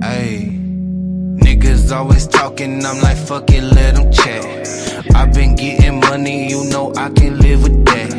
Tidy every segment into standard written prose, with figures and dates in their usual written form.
Ayy, niggas always talking, I'm like, fuck it, let them chat. I been getting money, you know I can live with that.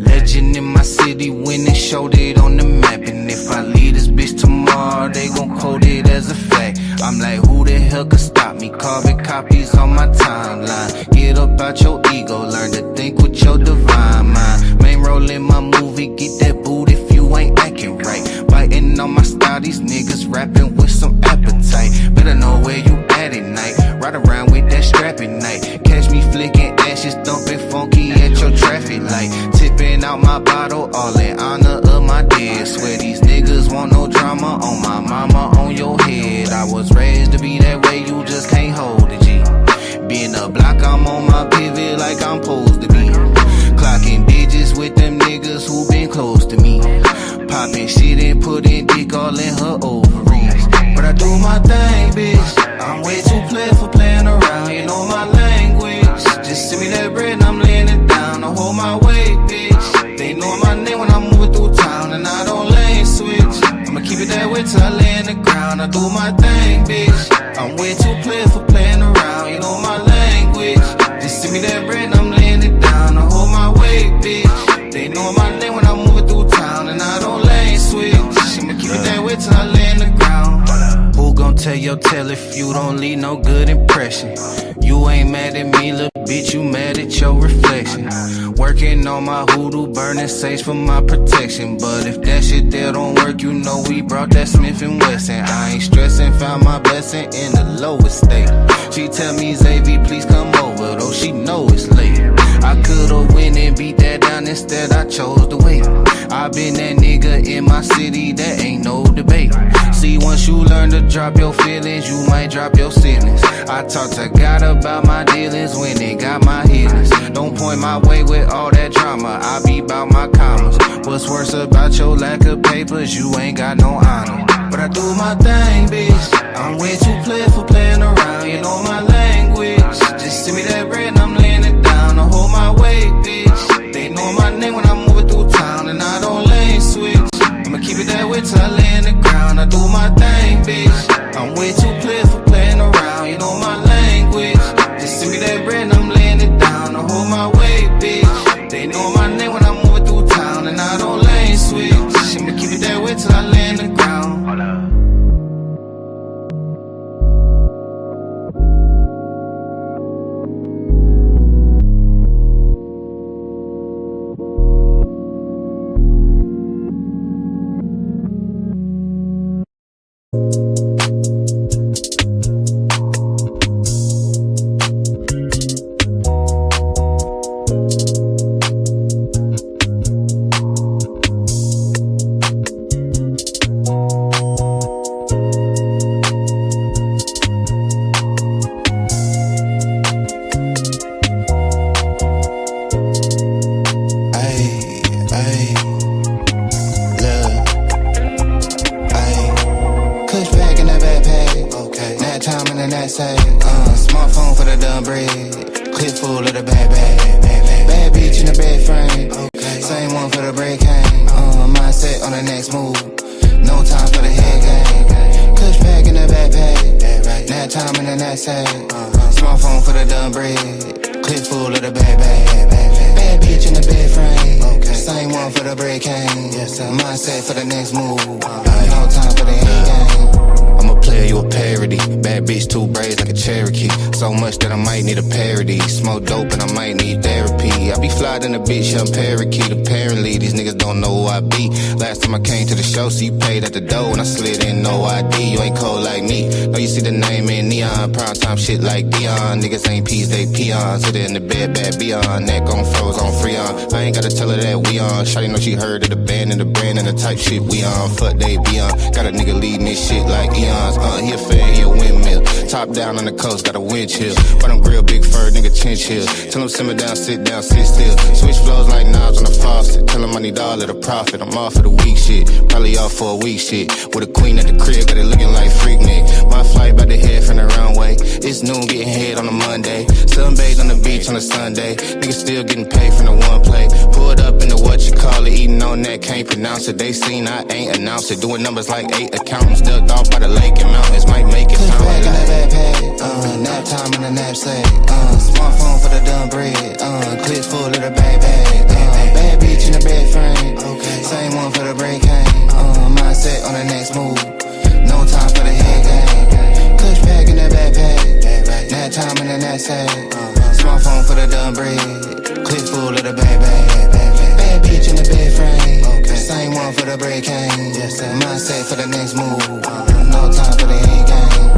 Legend in my city, winning, showed it on the map. And if I leave this bitch tomorrow, they gon' quote it as a fact. I'm like, who the hell could stop me? Carbon copies on my timeline. Get up out your ego, learn to think with your divine mind. Main role in my movie, get that boot if you ain't acting right. Biting on my style, these niggas rapping with some appetite. Better know where you at night. Ride around with that strap at night. Catch me flicking ashes, thumping funky at your traffic light. Tipping out my bottle, all in honor of my dead. Swear these niggas want no drama on my mama, on your head. I was raised to be that way, you just can't hold it, G. Being a block, I'm on my pivot like I'm supposed to be. Clocking digits with them niggas who been close to me. Popping shit and putting dick all in her ovaries. But I do my thing, bitch. I'm way too play for playing around, you know my language. Just send me that bread and I'm laying it down. I hold my weight, bitch. They know my name when I'm moving through town and I don't lane switch. I'ma keep it that way till I lay in the ground. I do my thing, bitch. I'm way too play for playing around, you know my language. Just send me that bread and I'm laying it down. I hold my weight, bitch. They know my name when I'm moving through town and I don't lane switch. I'ma keep it that way till I lay in the ground. Who gon' tell your tale if you don't leave no good impression? You ain't mad at me, little bitch, you mad at your reflection. Working on my hoodoo, burning sage for my protection. But if that shit there don't work, you know we brought that Smith & Wesson. I ain't stressing, found my blessing in the lowest state. She tell me, Xavier, please come over, though she know it's late. I could've went and beat that down, instead I chose to wait. I been that nigga in my city, that ain't no debate. See, once you learn to drop your feelings, you might drop your ceilings. I talk to God about my dealings when they got my healings. Don't point my way with all that drama, I be bout my commas. What's worse about your lack of papers, you ain't got no honor. But I do my thing, bitch. I'm way too play for playing around, you know my language. Just send me that bread and I'm laying it down. I hold my weight, bitch. They know my name when I'm moving through town and I don't lane switch. I'ma keep it that way till I lay in the ground. I do my thing, bitch. I'm way too play for playing around, you know my language. Just send me that bread and I'm laying it down. I hold my weight, bitch. They know my name when I'm moving through town and I don't lane switch. I'ma keep it that way till I lay in the ground. Smartphone for the dumb bread, clip full of the bad bag. Bad bitch in the bed frame, same one for the break cane. Mindset on the next move, no time for the head game. Kush pack in the backpack, nap time in the knapsack. Smartphone for the dumb bread, clip full of the bad bag. Bad bitch in the bed frame, same one for the break cane. Mindset for the next move, no time for the head game. I'm a player, you a parody. Bad bitch, two braids like a Cherokee. So much that I might need a parody. Smoke dope and I might need therapy. I be fly in a bitch, young parakeet. Apparently, these niggas don't know who I be. Last time I came to the show, so you paid at the door and I slid in, no ID. You ain't cold like me. No, you see the name in neon. Prime time shit like Dion. Niggas ain't peas, they peons. Hit it in the bed, bad beyond. Neck on froze, on Freon. I ain't gotta tell her that we on. Shawty know she heard of the band and the brand and the type shit we on. Fuck they beyond. Got a nigga leading this shit like eons. He a fan, he a windmill. Top down on the coast, got a wind chill. But I'm grill, big fur, nigga chinchill. Tell him simmer down, sit still. Switch flows like knobs on the faucet. Tell him I need all of the profit. I'm off for the week shit. Probably off for a week shit. With a queen at the crib, got it looking like freak Nick. My flight about to head from the runway. It's noon, getting head on a Monday. Sunbathe on the beach on a Sunday. Niggas still getting paid from the one play. Pulled up into what you call it, eating on that, can't pronounce it. They seen I ain't announced it. Doing numbers like 8 accountants, ducked off by the lake and mountains. time in the knapsack. Smartphone for the done bread. Clips full of the bag bag. Bad bitch in the bed frame. Same one for the break hang. Mindset on the next move. No time for the head game. Clutch pack in the backpack. Nap time in the knapsack. Smartphone for the done bread. Clips full of the bag bag. Bad bitch in the bed frame. Same one for the break hang. Mindset for the next move. No time for the head game.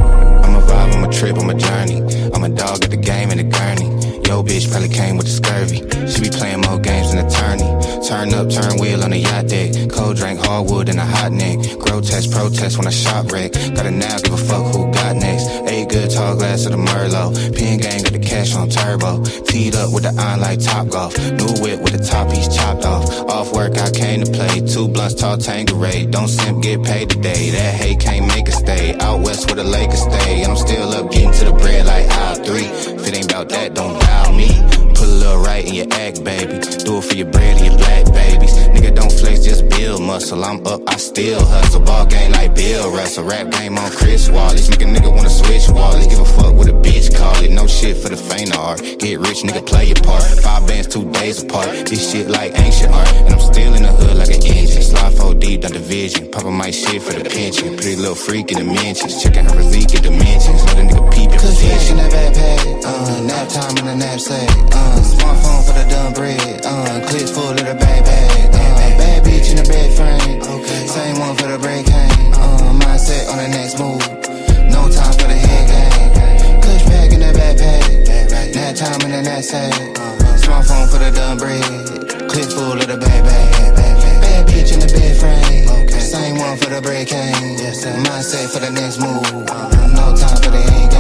I'm a vibe, I'm a trip, I'm a journey. I'm a dog at the game in the gurney. Yo, bitch probably came with the scurvy. She be playing more games than attorney. Turn up, turn wheel on the yacht deck. Cold drink, hardwood and a hot neck. Grotesque protest when I shop wreck. Gotta now give a fuck who got next. A good tall glass of the Merlot. Pin gang got the cash on turbo. Teed up with the iron like Top Golf. New whip with the top piece chopped off. Off work I came to play. 2 blunts tall Tanqueray. Don't simp get paid today. That hate can't make a stay. Out west where the Lakers stay. And I'm still up getting to the bread like aisle 3. If it ain't about that, don't dial me. Put a little right in your act, baby. Do it for your bread and your black babies. Nigga, don't flex, just build muscle. I'm up, I still hustle. Ball game like Bill Russell. Rap game on Chris Wallace. Make a nigga wanna switch wallets. Give a fuck what a bitch call it. No shit for the faint of heart. Get rich, nigga, play your part. 5 bands, 2 days apart. This shit like ancient art. And I'm still in the hood like an engine. Slide 4 deep, done division. Papa my shit for the pension. Pretty little freak in the mentions. Checking her physique in dimensions. Let a nigga peep your position. In the backpack. Nap time in the knapsack. Smartphone for the done bread. Clips full of the bag bag. Bad bitch in the bed frame. Same one for the break hang. Mindset on the next move. No time for the head game. Clutch pack in the backpack. Nap time in the knapsack. Smartphone for the done bread. Clips full of the bag bag. Bad bitch in the bed frame. Same one for the break hang. Mindset for the next move. No time for the head game.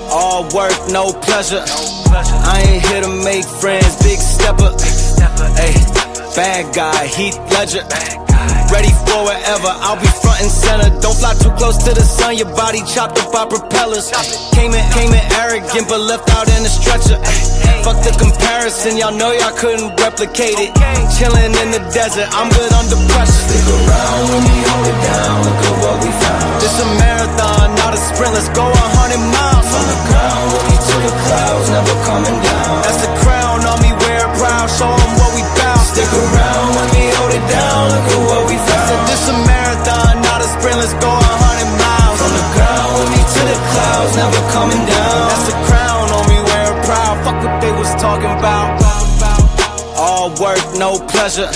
All work, no pleasure. I ain't here to make friends, big stepper. Ay, bad guy, Heath Ledger. Ready for whatever, I'll be front and center. Don't fly too close to the sun, your body chopped up by propellers. Came in arrogant, but left out in a stretcher. Fuck the comparison, y'all know y'all couldn't replicate it. Chillin' in the desert, I'm good under pressure. Stick around when we hold it down, look at what we found. This a marathon, not a sprint, let's go 100 miles. From the ground, we'll be to the clouds, never coming down. That's the crown on me, wear it proud, show 'em what we bout. Stick around when we hold it down, look at what we found. Said this a marathon, not a sprint, let's go 100 miles. From the ground, we'll be to the clouds, never coming down. That's the crown on me, wear it proud, fuck what they was talking about. All work, no pleasure.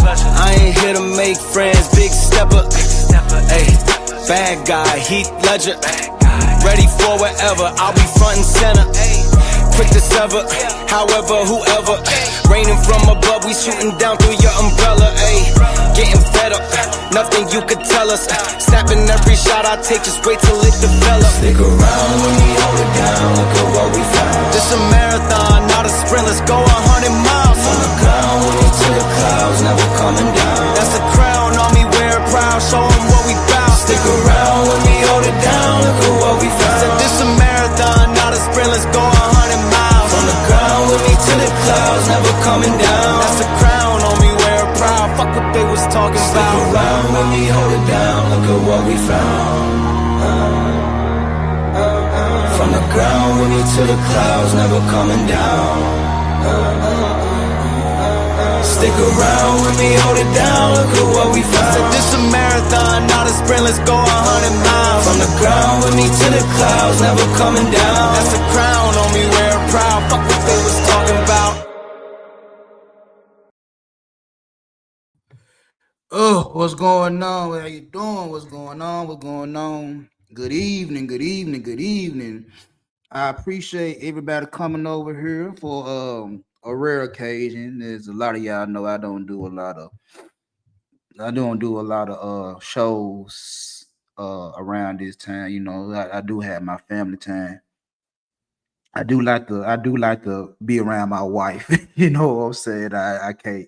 I ain't here to make friends, big stepper. Ay, bad guy, Heath Ledger. Ready for whatever, I'll be front and center. Quick to sever, however, whoever. Raining from above, we shooting down through your umbrella. Ay, getting fed up, nothing you could tell us. Snapping every shot I take, just wait till it develops. Stick around when we hold it down, look at what we found. This a marathon, not a sprint, let's go 100 miles. From the ground, we'll be to the clouds, never coming down. That's the crown on me, wear it proud, show 'em what we bout. Stick around when we hold it down, look at what we found. Said this a marathon, not a sprint, let's go 100 miles. From the ground, we'll be to the clouds, never coming down. That's the crown on me, wear it proud, fuck what they was talking Stick about. around when we hold it down, look at what we found. From the ground, we'll be to the clouds, never coming down. Stick around when we hold it down, look at what we found. Said this a marathon, not a sprint, let's go 100 miles. From the ground, with me to the clouds, never coming down. That's a crown on me, wear proud. Fuck what they was talking about. Oh, what's going on? How you doing? What's going on? What's going on? Good evening, good evening, good evening. I appreciate everybody coming over here for a rare occasion. There's a lot of y'all know I don't do a lot of shows around this time. You know, I do have my family time. I do like to be around my wife. You know what I'm saying? I can't,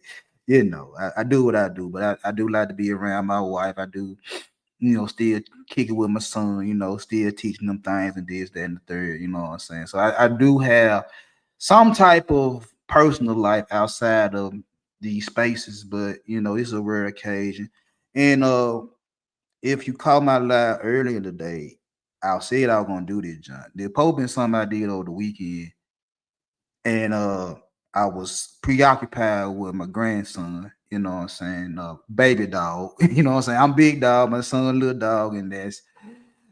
I do what I do, but I do like to be around my wife. I do, still kick it with my son, still teaching them things and this, that, and the third, you know what I'm saying? So I do have some type of personal life outside of these spaces, but it's a rare occasion. And if you caught my live earlier today, I said I was gonna do this, John. The Pope been something I did over the weekend, and I was preoccupied with my grandson, you know what I'm saying, baby dog. You know what I'm saying? I'm big dog, my son little dog, and that's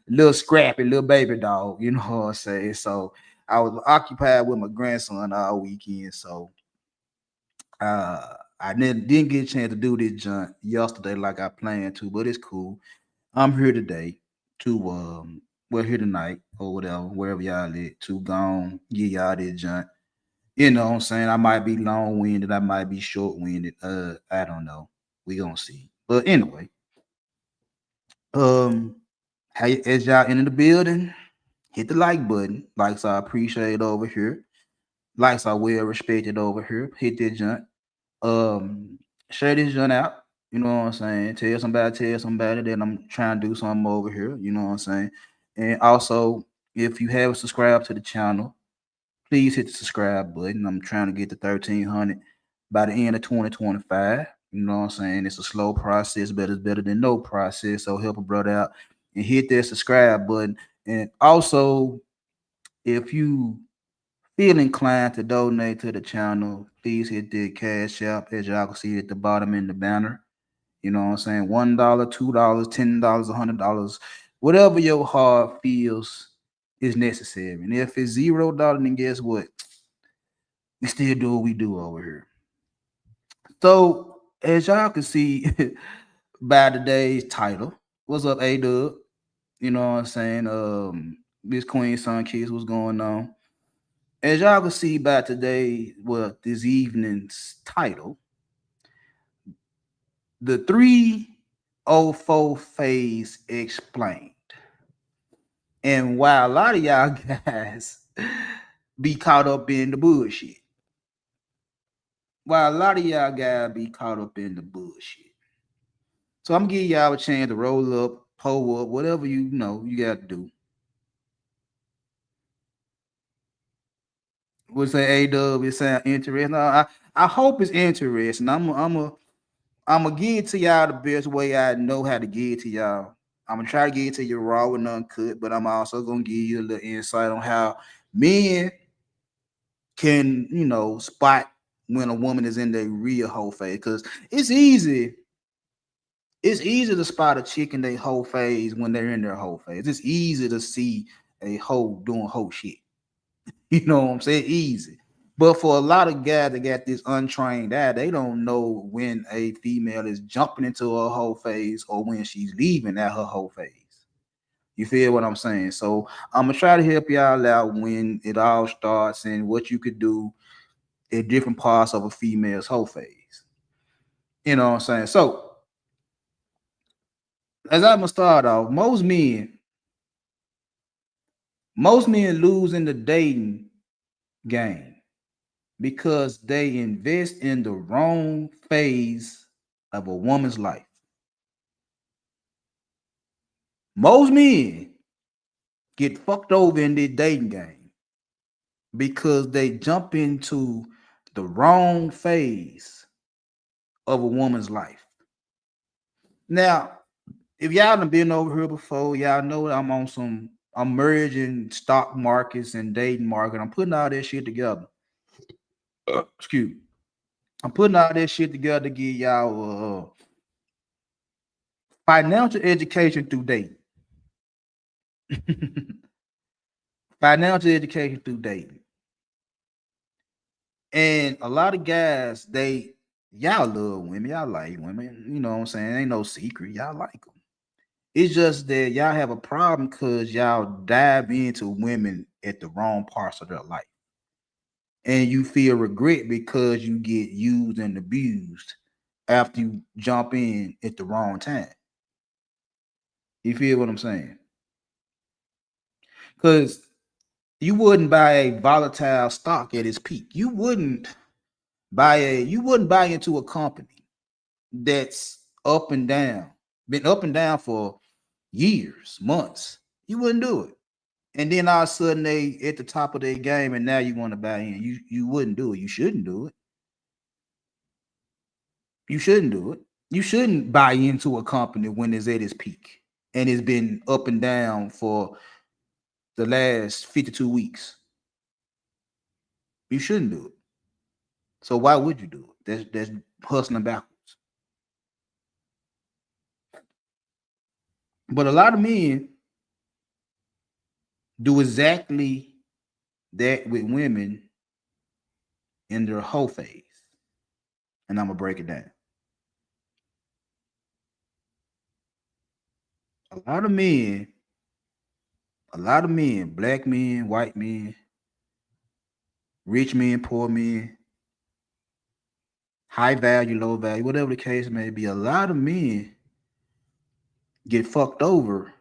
little scrappy little baby dog, you know what I'm saying? So I was occupied with my grandson all weekend. So I didn't get a chance to do this junk yesterday like I planned to, but it's cool. I'm here today to here tonight or whatever, wherever y'all at, to go on, get y'all this junk. You know what I'm saying? I might be long winded, I might be short winded. I don't know. We gonna see. But anyway, um, as y'all in the building, hit the like button. Likes are appreciated over here. Likes are well respected over here. Hit that junk. Um, Share this junk out. You know what I'm saying? Tell somebody that I'm trying to do something over here. You know what I'm saying? And also, if you haven't subscribed to the channel, please hit the subscribe button. I'm trying to get to 1,300 by the end of 2025. You know what I'm saying? It's a slow process, but it's better than no process. So help a brother out and hit that subscribe button. And also, if you feel inclined to donate to the channel, please hit the cash app as y'all can see at the bottom in the banner. You know what I'm saying? $1, $2, $10, $100, whatever your heart feels is necessary. And if it's $0, then guess what? We still do what we do over here. So as y'all can see by today's title, what's up, A Dub? You know what I'm saying? This Queen Son Kids, what's going on? As y'all can see by today, well, this evening's title, the 304 phase explained. And while a lot of y'all guys be caught up in the bullshit, while a lot of y'all guys be caught up in the bullshit. So I'm giving y'all a chance to roll up, pull up, whatever you know you got to do. What's that, A-Dub? It sound interesting. I hope it's interesting. I'm gonna give it to y'all the best way I know how to give it to y'all. I'm gonna try to get it to you raw and uncut, but I'm also gonna give you a little insight on how men can, spot when a woman is in their real whole phase. Because it's easy. It's easy to spot a chick in their whole phase when they're in their whole phase. It's easy to see a hoe doing hoe shit. You know what I'm saying? Easy. But for a lot of guys that got this untrained eye, they don't know when a female is jumping into her whole phase or when she's leaving at her whole phase. You feel what I'm saying? So I'm gonna try to help y'all out when it all starts and what you could do at different parts of a female's whole phase. You know what I'm saying? So as I'm gonna start off, most men lose in the dating game because they invest in the wrong phase of a woman's life. Most men get fucked over in this dating game because they jump into the wrong phase of a woman's life. Now, if y'all done been over here before, y'all know that I'm merging stock markets and dating market. I'm putting all that shit together. Excuse me. I'm putting all that shit together to give y'all financial education through dating. Financial education through dating. And a lot of guys, y'all love women, y'all like women, you know what I'm saying? Ain't no secret, y'all like them. It's just that y'all have a problem because y'all dive into women at the wrong parts of their life. And you feel regret because you get used and abused after you jump in at the wrong time. You feel what I'm saying? Because you wouldn't buy a volatile stock at its peak. You wouldn't buy into a company that's up and down, been up and down for years, months. You wouldn't do it. And then all of a sudden they at the top of their game and now you want to buy in. You wouldn't do it. You shouldn't do it. You shouldn't do it. You shouldn't buy into a company when it's at its peak and it's been up and down for the last 52 weeks. You shouldn't do it. So why would you do it? That's hustling backwards. But a lot of men do exactly that with women in their whole phase. And I'm gonna break it down. A lot of men, black men, white men, rich men, poor men, high value, low value, whatever the case may be, a lot of men get fucked over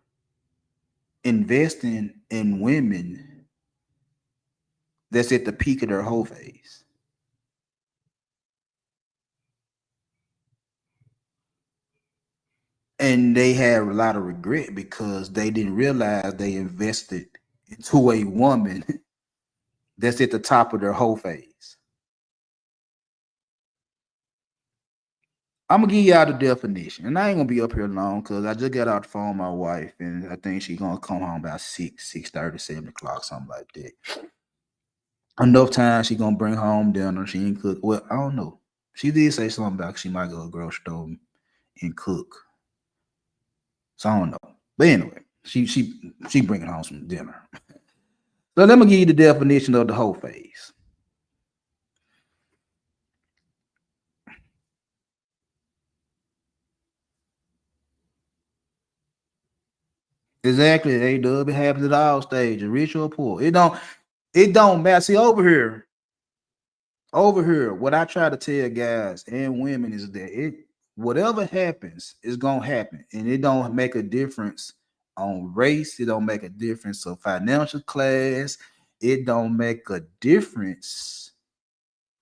investing in women that's at the peak of their whole phase. And they have a lot of regret because they didn't realize they invested into a woman that's at the top of their whole phase. I'm gonna give y'all the definition, and I ain't gonna be up here long because I just got out the phone with my wife, and I think she's gonna come home about 6:30, 7 o'clock, something like that. Enough time she gonna bring home dinner. She ain't cook. Well, I don't know. She did say something about she might go to the grocery store and cook. So I don't know. But anyway, she bringing home some dinner. So let me give you the definition of the whole phase. Exactly, A-Dub. It happens at all stages, rich or poor. It don't matter. See, over here, what I try to tell guys and women is that whatever happens is gonna happen, and it don't make a difference on race. It don't make a difference of financial class. It don't make a difference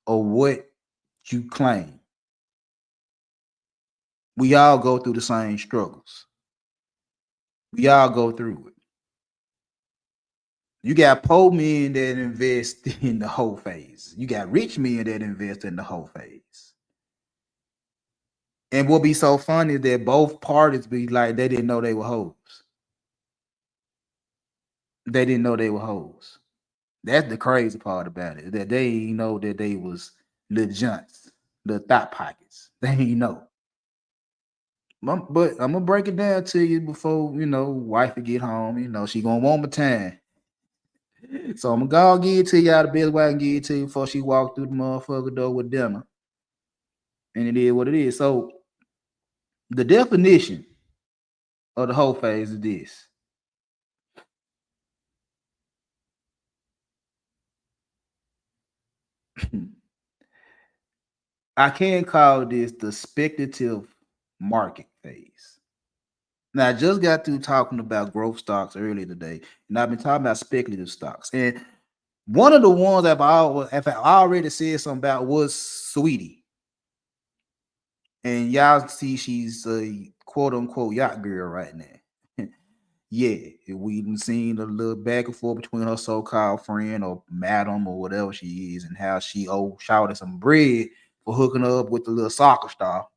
of what you claim. We all go through the same struggles. We all go through it. You got poor men that invest in the whole phase. You got rich men that invest in the whole phase. And what be so funny is that both parties be like they didn't know they were hoes. They didn't know they were hoes. That's the crazy part about it. That they ain't know that they was little junks, little thought pockets. They ain't know. But I'm gonna break it down to you before wifey get home. She gonna want my time. So I'm gonna go give it to y'all the best way I can give it to you before she walk through the motherfucker door with dinner. And it is what it is. So the definition of the whole phase is this. I can call this the speculative market phase. Now, I just got through talking about growth stocks earlier today, and I've been talking about speculative stocks. And one of the ones if I already said something about was Sweetie. And y'all see she's a quote unquote yacht girl right now. Yeah, we have seen a little back and forth between her so-called friend or madam or whatever she is, and how she shouted some bread for hooking her up with the little soccer star,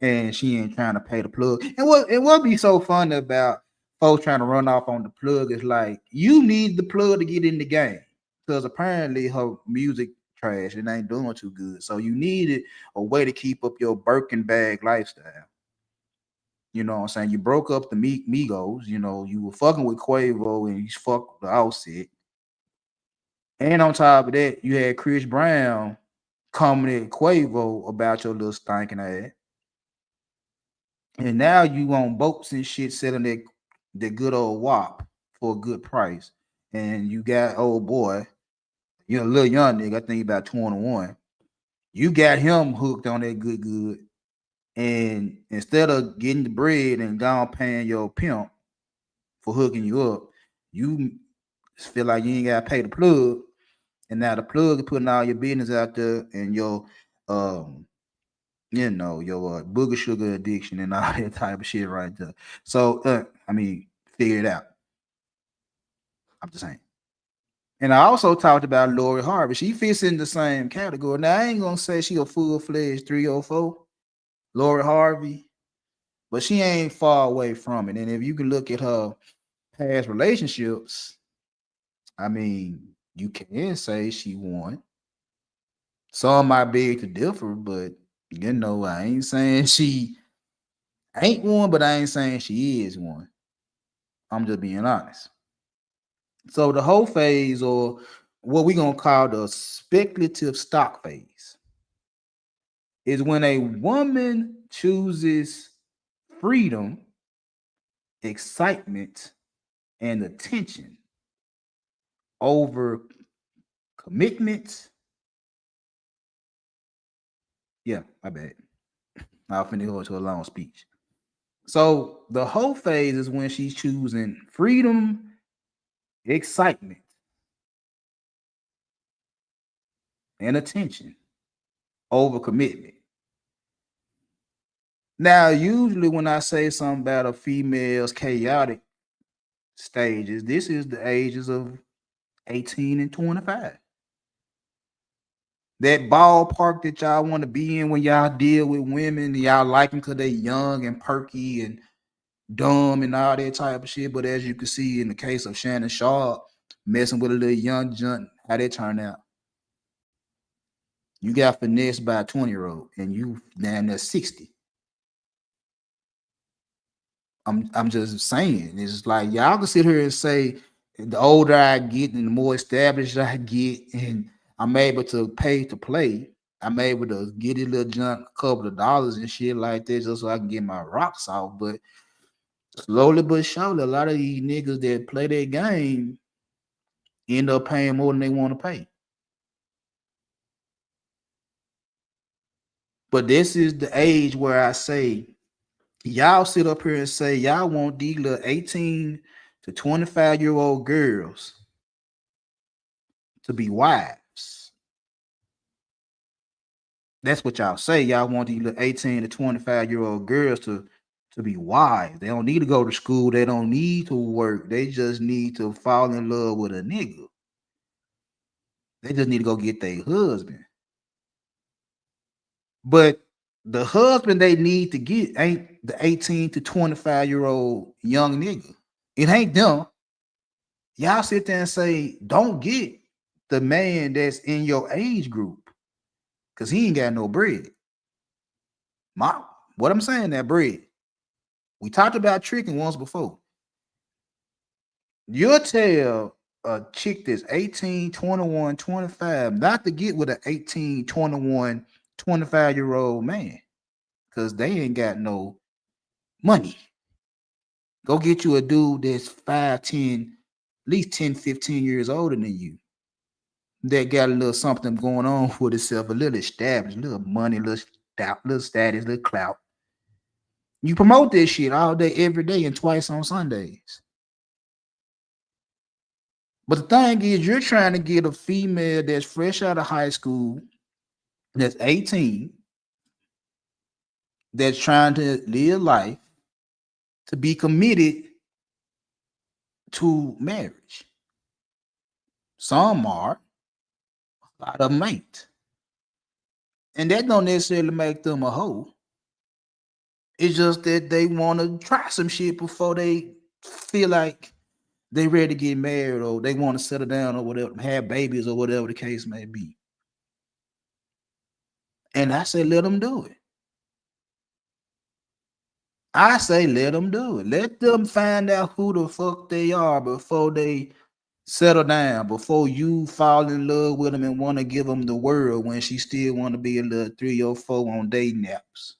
and she ain't trying to pay the plug. And what be so funny about folks trying to run off on the plug is like you need the plug to get in the game because apparently her music trash and ain't doing too good, so you needed a way to keep up your Birkin bag lifestyle. You know what I'm saying? You broke up the Migos. You know, you were fucking with Quavo and you fucked the Offset. And on top of that, you had Chris Brown coming at Quavo about your little stinking ass. And now you on boats and shit selling that good old WAP for a good price. And you got old boy, you're a little young nigga, I think about 21. You got him hooked on that good. And instead of getting the bread and down paying your pimp for hooking you up, you feel like you ain't gotta pay the plug. And now the plug is putting all your business out there and your um your booger sugar addiction and all that type of shit right there. So I mean, figure it out. I'm just saying. And I also talked about Lori Harvey. She fits in the same category. Now I ain't gonna say she a full-fledged 304, Lori Harvey, but she ain't far away from it. And if you can look at her past relationships, I mean, you can say she won. Some might beg to differ, but I ain't saying she ain't one, but I ain't saying she is one. I'm just being honest. So the whole phase, or what we gonna call the speculative stock phase, is when a woman chooses freedom, excitement, and attention over commitment. Yeah, my bad. I'll finish go into a long speech. So the whole phase is when she's choosing freedom, excitement, and attention over commitment. Now, usually when I say something about a female's chaotic stages, this is the ages of 18 and 25. That ballpark that y'all want to be in when y'all deal with women, y'all like them because they young and perky and dumb and all that type of shit. But as you can see in the case of Shannon Sharp messing with a little young junt, how that turned out. You got finessed by a 20-year-old and you down there 60. I'm just saying, it's like y'all can sit here and say the older I get and the more established I get, and I'm able to pay to play, I'm able to get a little junk a couple of dollars and shit like this just so I can get my rocks off. But slowly but surely, a lot of these niggas that play that game end up paying more than they want to pay. But this is the age where I say, y'all sit up here and say y'all want these little 18 to 25-year-old girls to be wives. That's what y'all say. Y'all want these little 18 to 25-year-old girls to be wives. They don't need to go to school. They don't need to work. They just need to fall in love with a nigga. They just need to go get their husband. But the husband they need to get ain't the 18 to 25-year-old young nigga. It ain't them. Y'all sit there and say, don't get the man that's in your age group because he ain't got no bread. What I'm saying, that bread. We talked about tricking once before. You'll tell a chick that's 18, 21, 25 not to get with an 18, 21, 25-year-old man because they ain't got no money. Go get you a dude that's 5, 10, at least 10, 15 years older than you. That got a little something going on for itself, a little established, a little money, little status, little clout. You promote this shit all day, every day, and twice on Sundays. But the thing is, you're trying to get a female that's fresh out of high school, that's 18, that's trying to live life, to be committed to marriage. Some are, a lot of them ain't. And that don't necessarily make them a hoe. It's just that they want to try some shit before they feel like they ready to get married or they want to settle down or whatever, have babies or whatever the case may be. And I say, let them do it. I say let them do it. Let them find out who the fuck they are before they settle down. Before you fall in love with them and want to give them the world when she still want to be a little 3 or 4 on dating apps.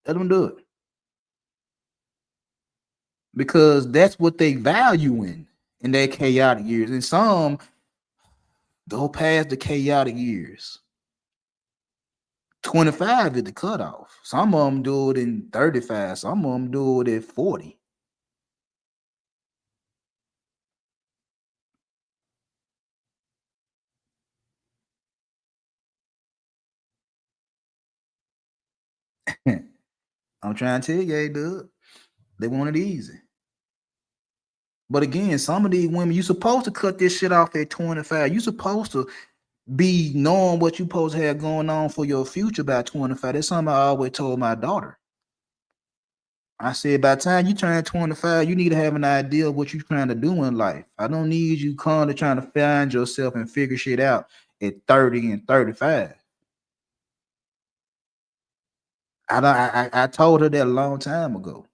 Let them do it because that's what they value in their chaotic years. And some go past the chaotic years. 25 is the cutoff. Some of them do it in 35. Some of them do it at 40. I'm trying to tell you, hey, dude, they want it easy. But again, some of these women, you supposed to cut this shit off at 25. You supposed to be knowing what you supposed to have going on for your future by 25. That's something I always told my daughter. I said, by the time you turn 25, you need to have an idea of what you're trying to do in life. I don't need you constantly trying to find yourself and figure shit out at 30 and 35. I told her that a long time ago.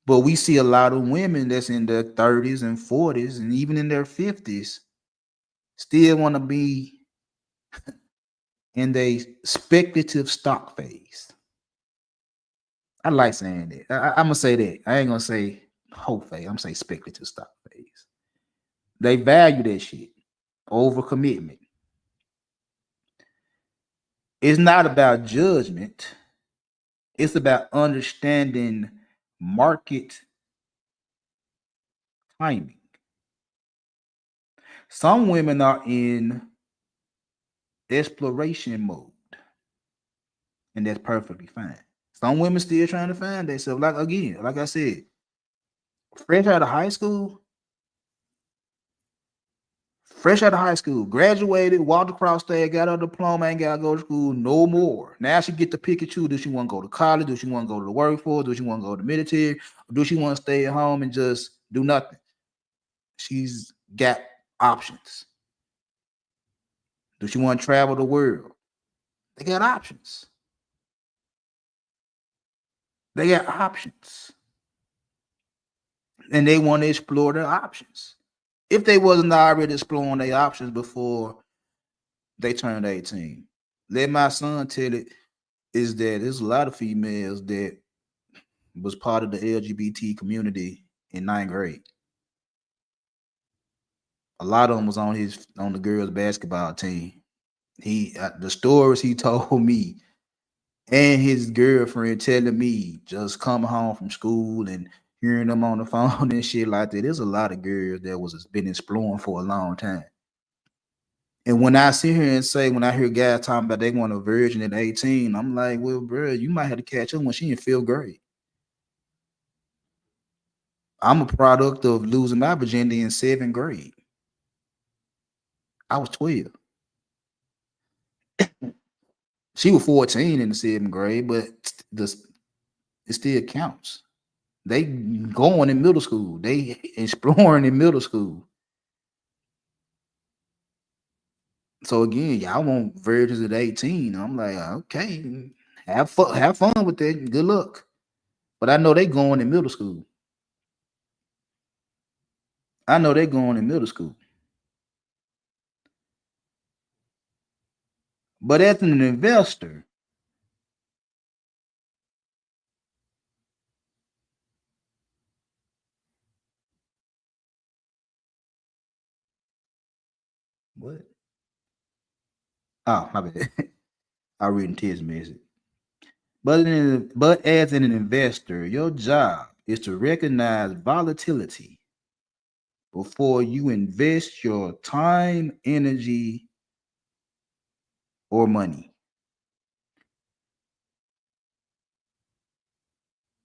But we see a lot of women that's in their 30s and 40s and even in their 50s still want to be in their speculative stock phase. I like saying that. I'm gonna say that. I ain't gonna say whole phase. I'm gonna say speculative stock phase. They value that shit over commitment. It's not about judgment. It's about understanding market timing. Some women are in exploration mode, and that's perfectly fine. Some women still trying to find themselves. Like again, like I said, fresh out of high school, graduated, walked across there, got her diploma, ain't gotta go to school no more. Now she get to pick and choose. Does she want to go to college? Does she want to go to the workforce? Does she want to go to the military? Or do she want to stay at home and just do nothing? She's got options. Does she want to travel the world? They got options. They got options. And they want to explore their options. If they wasn't already exploring their options before they turned 18. Let my son tell it is that there's a lot of females that was part of the LGBT community in 9th grade. A lot of them was on the girls' basketball team. The stories he told me and his girlfriend telling me just coming home from school and hearing them on the phone and shit like that. There's a lot of girls that was been exploring for a long time. And when I sit here and say, when I hear guys talking about they want a virgin at 18, I'm like, well, bro, you might have to catch up when she in 5th grade. I'm a product of losing my virginity in 7th grade. I was 12. She was 14 in the 7th grade, but it still counts. They going in middle school. They exploring in middle school. So again, y'all want virgins at 18. I'm like, okay, have fun with that. Good luck. But I know they going in middle school. I know they going in middle school. But as an investor, what? Oh, my bad. I read in text message. But as an investor, your job is to recognize volatility before you invest your time, energy, or money.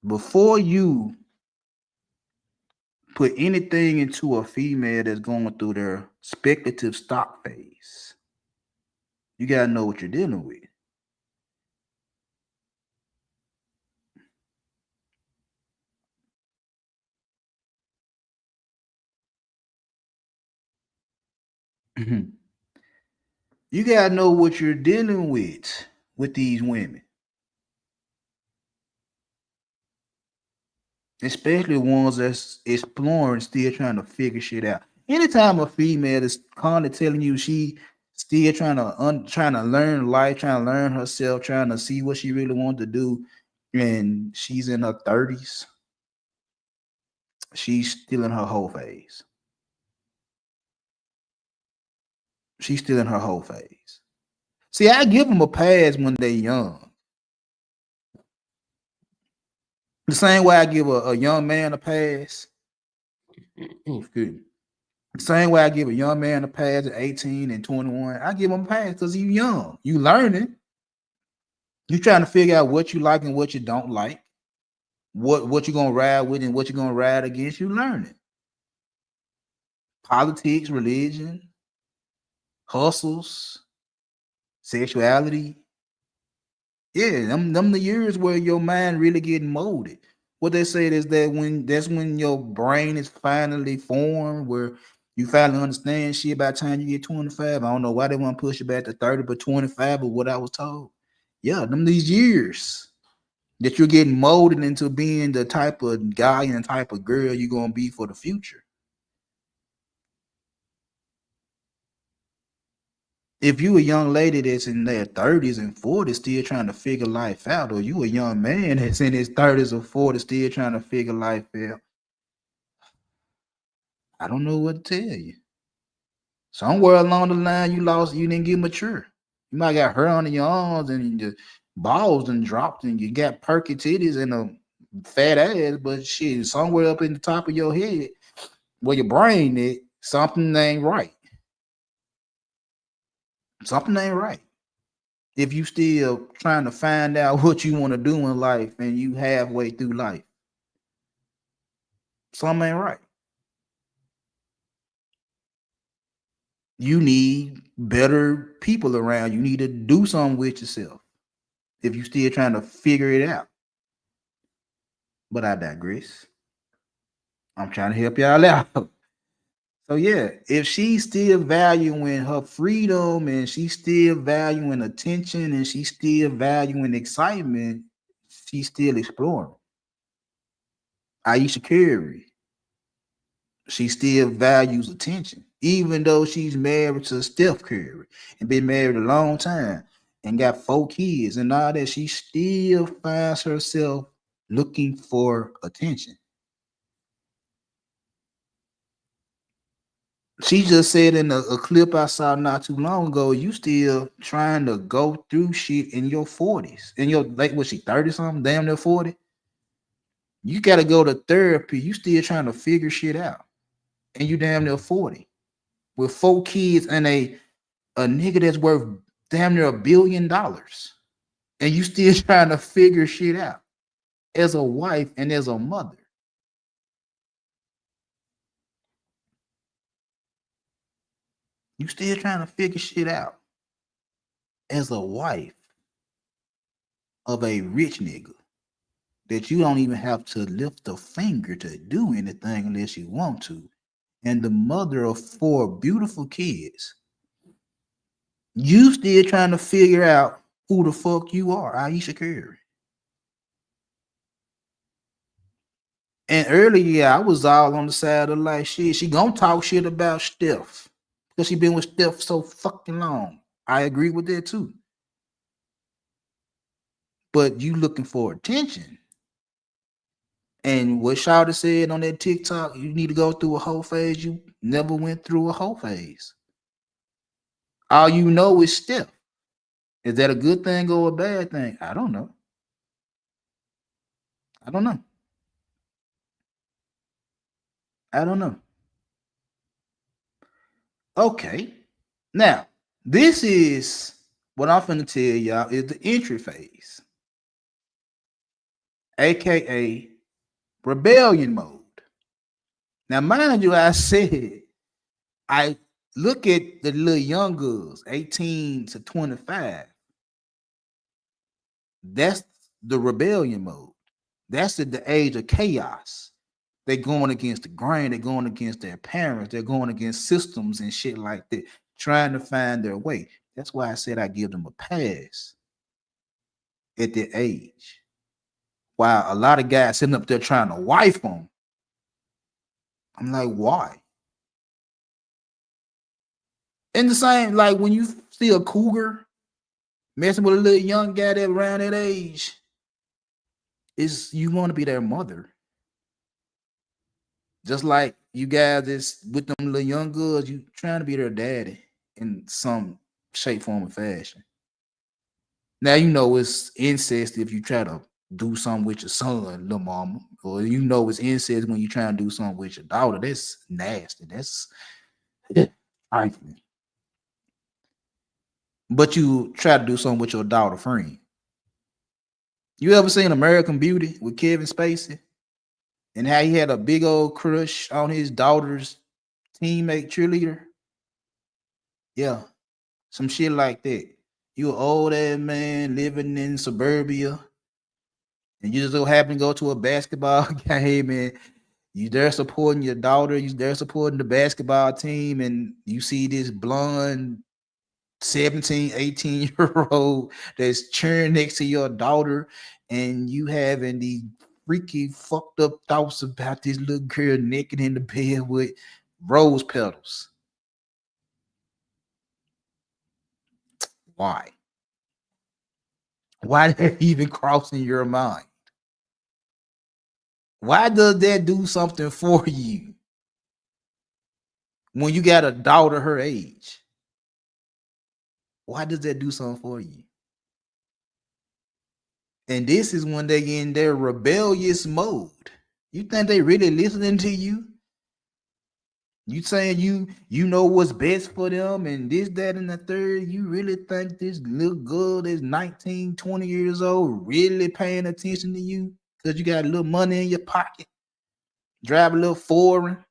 Before you put anything into a female that's going through their speculative stock phase, you gotta know what you're dealing with. You gotta know what you're dealing with these women. especially ones that's exploring, still trying to figure shit out. Anytime a female is constantly telling you she still trying to learn life, trying to learn herself, trying to see what she really wants to do, and she's in her 30s, she's still in her whole phase. She's still in her whole phase. See, I give them a pass when they young. The same way I give a young man a pass. Excuse me. The same way I give a young man a pass at 18 and 21, I give him a pass because you young. You learning. You trying to figure out what you like and what you don't like. What you gonna ride with and what you gonna ride against. You learning. Politics, religion, hustles, sexuality. Yeah, them the years where your mind really getting molded. What they say is that that's when your brain is finally formed, where you finally understand shit by the time you get 25. I don't know why they want to push it back to 30, but 25 is what I was told. Yeah, them these years that you're getting molded into being the type of guy and type of girl you're gonna be for the future. If you a young lady that's in their 30s and 40s still trying to figure life out, or you a young man that's in his 30s or 40s still trying to figure life out, I don't know what to tell you. Somewhere along the line you didn't get mature. You might got hair on your arms and your balls and dropped and you got perky titties and a fat ass, but shit, somewhere up in the top of your head where your brain is, something ain't right. Something ain't right. If you still trying to find out what you want to do in life and you halfway through life, something ain't right. You need better people around. You need to do something with yourself if you still trying to figure it out. But I digress. I'm trying to help y'all out. So yeah, if she's still valuing her freedom and she's still valuing attention and she's still valuing excitement, she's still exploring. Aisha Curry, she still values attention, even though she's married to Steph Curry and been married a long time and got 4 kids and all that. She still finds herself looking for attention. She just said in a clip I saw not too long ago, you still trying to go through shit in your 40s. In your like was she 30 something, damn near 40? You gotta go to therapy. You still trying to figure shit out. And you damn near 40 with 4 kids and a nigga that's worth damn near $1 billion. And you still trying to figure shit out as a wife and as a mother. You still trying to figure shit out as a wife of a rich nigga that you don't even have to lift a finger to do anything unless you want to. And the mother of 4 beautiful kids, you still trying to figure out who the fuck you are, Aisha Curry. And earlier, I was all on the side of like shit. She gonna talk shit about Steph because she been with Steph so fucking long. I agree with that too. But you looking for attention. And what Shawty said on that TikTok, you need to go through a whole phase. You never went through a whole phase. All you know is Steph. Is that a good thing or a bad thing? I don't know. I don't know. I don't know. Okay. Now, this is what I'm finna tell y'all is the entry phase, aka rebellion mode. Now, mind you, I said I look at the little young girls, 18 to 25. That's the rebellion mode. That's at the age of chaos. They're going against the grain, they're going against their parents, they're going against systems and shit like that, trying to find their way. That's why I said I give them a pass at their age. While a lot of guys sitting up there trying to wife them. I'm like, why? And the same, like when you see a cougar messing with a little young guy that around that age, is you want to be their mother. Just like you guys that's with them little young girls, you trying to be their daddy in some shape, form, or fashion. Now you know it's incest if you try to do something with your son, little mama, or you know it's incest when you try to do something with your daughter. That's nasty. That's trifling. But you try to do something with your daughter friend. You ever seen American Beauty with Kevin Spacey and how he had a big old crush on his daughter's teammate cheerleader? Yeah, some shit like that. You an old ass man living in suburbia, and you just so happen to go to a basketball game, and you there supporting your daughter, you there supporting the basketball team, and you see this blonde 17, 18-year old that's cheering next to your daughter, and you having these freaky fucked up thoughts about this little girl naked in the bed with rose petals. Why? Why did that even cross in your mind? Why does that do something for you when you got a daughter her age? Why does that do something for you? And this is when they in their rebellious mode. You think they really listening to you? You saying you know what's best for them and this, that, and the third. You really think this little girl that's 19, 20 years old really paying attention to you because you got a little money in your pocket, drive a little foreign,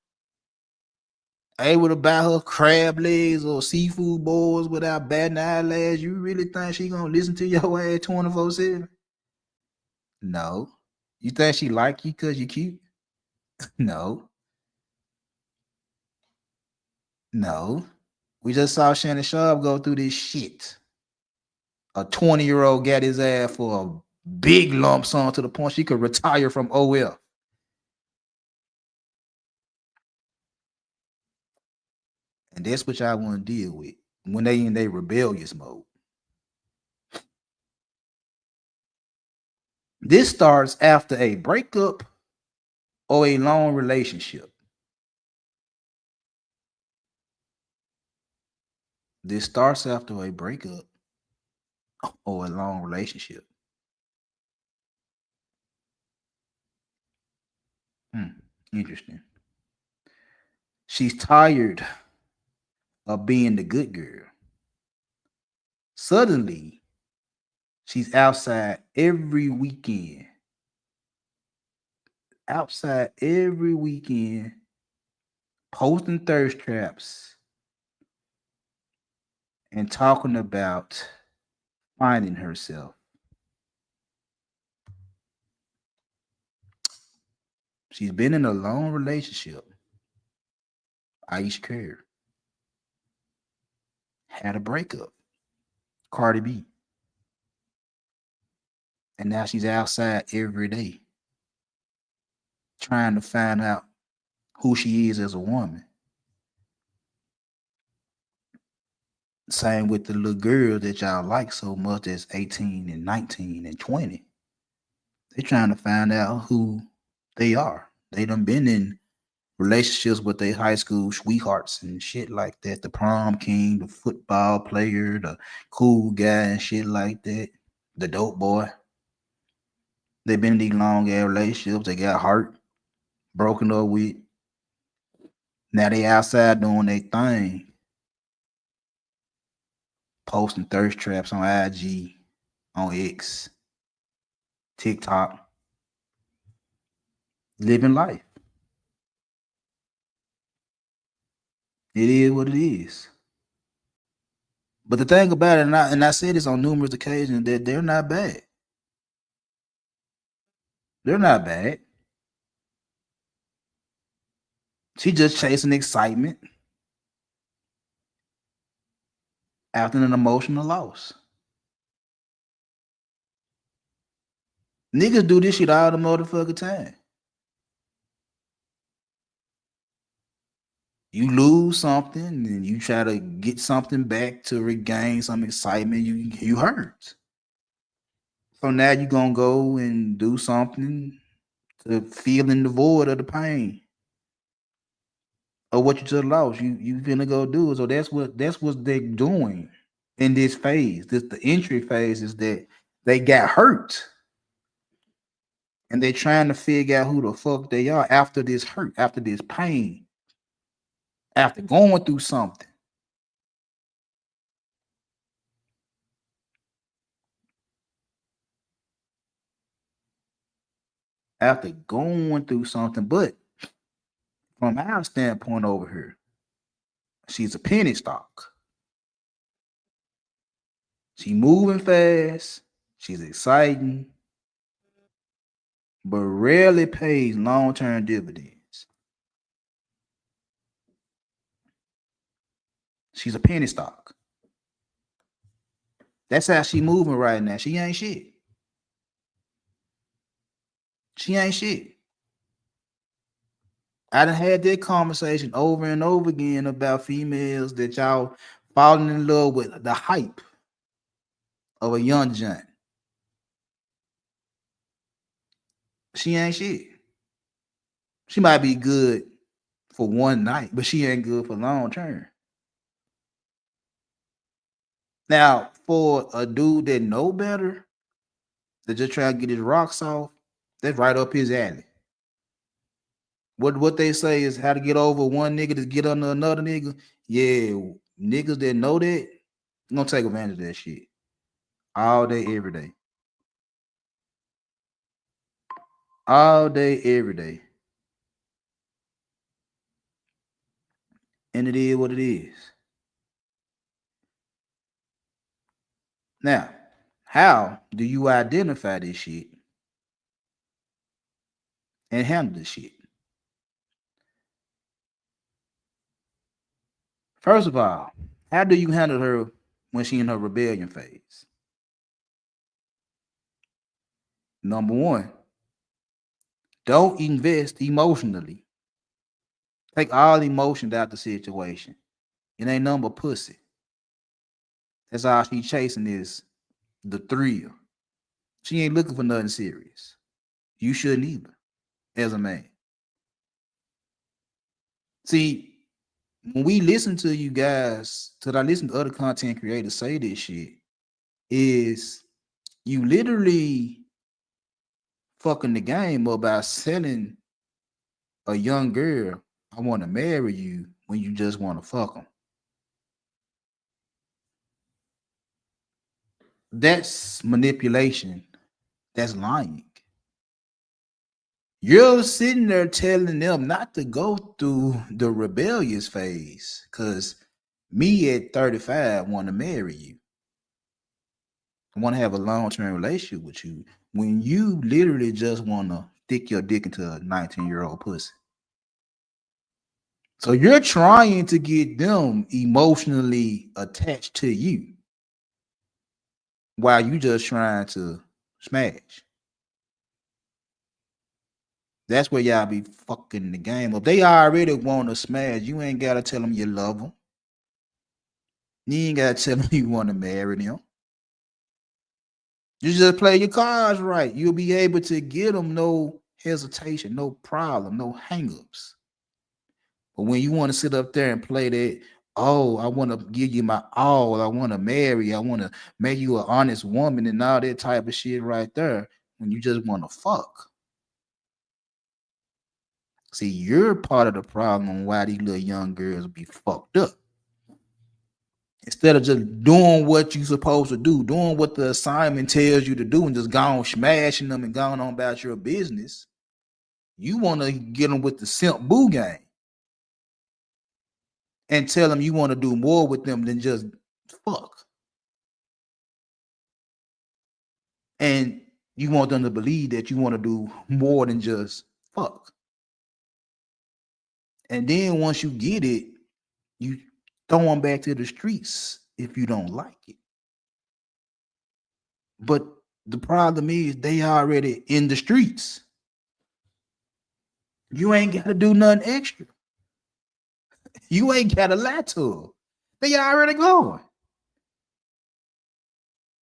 able to buy her crab legs or seafood bowls without batting eyelash? You really think she gonna listen to your ass 24/7? No. You think she like you because you cute? No. No. We just saw Shannon Sharp go through this shit. A 20-year-old got his ass for a big lump sum to the point she could retire from OL. And that's what y'all want to deal with when they in their rebellious mode. This starts after a breakup or a long relationship. This starts after a breakup or a long relationship. Interesting. She's tired of being the good girl. Suddenly, she's outside every weekend. Outside every weekend, posting thirst traps and talking about finding herself. She's been in a long relationship. Ice Care had a breakup. Cardi B. And now she's outside every day trying to find out who she is as a woman. Same with the little girl that y'all like so much that's 18 and 19 and 20. They're trying to find out who they are. They done been in relationships with their high school sweethearts and shit like that. The prom king, the football player, the cool guy and shit like that. The dope boy. They've been in these long ass relationships. They got hurt, broken up with. Now they outside doing their thing. Posting thirst traps on IG, on X, TikTok. Living life. It is what it is. But the thing about it, and I said this on numerous occasions, that they're not bad. They're not bad. She just chasing excitement after an emotional loss. Niggas do this shit all the motherfucking time. You lose something and you try to get something back to regain some excitement. You hurt. So now you gonna go and do something to feel in the void of the pain of what you just lost. You finna go do it. So that's what they're doing in this phase. The entry phase is that they got hurt. And they're trying to figure out who the fuck they are after this hurt, after this pain, after going through something. After going through something. But from our standpoint over here, she's a penny stock. She moving fast. She's exciting, but rarely pays long-term dividends. She's a penny stock. That's how she moving right now. She ain't shit. She ain't shit. I done had that conversation over and over again about females that y'all falling in love with the hype of a young giant. She ain't shit. She might be good for one night, but she ain't good for long term. Now, for a dude that know better, that just try to get his rocks off, that's right up his alley. What they say is how to get over one nigga to get under another nigga. Yeah, niggas that know that gonna take advantage of that shit all day, every day, all day, every day, and it is what it is. Now, how do you identify this shit and handle this shit? First of all, how do you handle her when she in her rebellion phase? Number one, don't invest emotionally. Take all emotions out the situation. It ain't nothing but pussy. That's all she chasing is the thrill. She ain't looking for nothing serious. You shouldn't either, as a man. See, when we listen to you guys, till I listen to other content creators say this shit, is you literally fucking the game up by selling a young girl, I want to marry you when you just want to fuck them. That's manipulation. That's lying. You're sitting there telling them not to go through the rebellious phase because me at 35 want to marry you. I want to have a long-term relationship with you when you literally just want to stick your dick into a 19-year-old pussy. So you're trying to get them emotionally attached to you while you just trying to smash. That's where y'all be fucking the game up. They already want to smash. You ain't got to tell them you love them. You ain't got to tell them you want to marry them. You just play your cards right. You'll be able to get them no hesitation, no problem, no hangups. But when you want to sit up there and play that, oh, I want to give you my all, I want to marry, I want to make you an honest woman and all that type of shit right there, when you just want to fuck. See, you're part of the problem on why these little young girls be fucked up. Instead of just doing what you're supposed to do, doing what the assignment tells you to do, and just going smashing them and going on about your business, you want to get them with the simp boo game and tell them you want to do more with them than just fuck. And you want them to believe that you want to do more than just fuck. And then once you get it, you throw them back to the streets if you don't like it. But The problem is they already in the streets. You ain't got to do nothing extra. You ain't got to lie to them. They already going.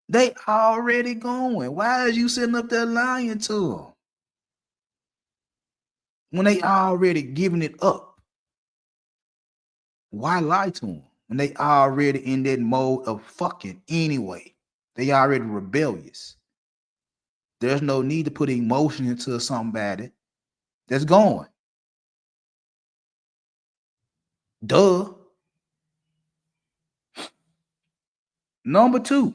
They already going. Why is you sitting up there lying to them when they already giving it up? Why lie to them when they already in that mode of fucking anyway? They already rebellious. There's no need to put emotion into somebody that's going. Duh. Number 2,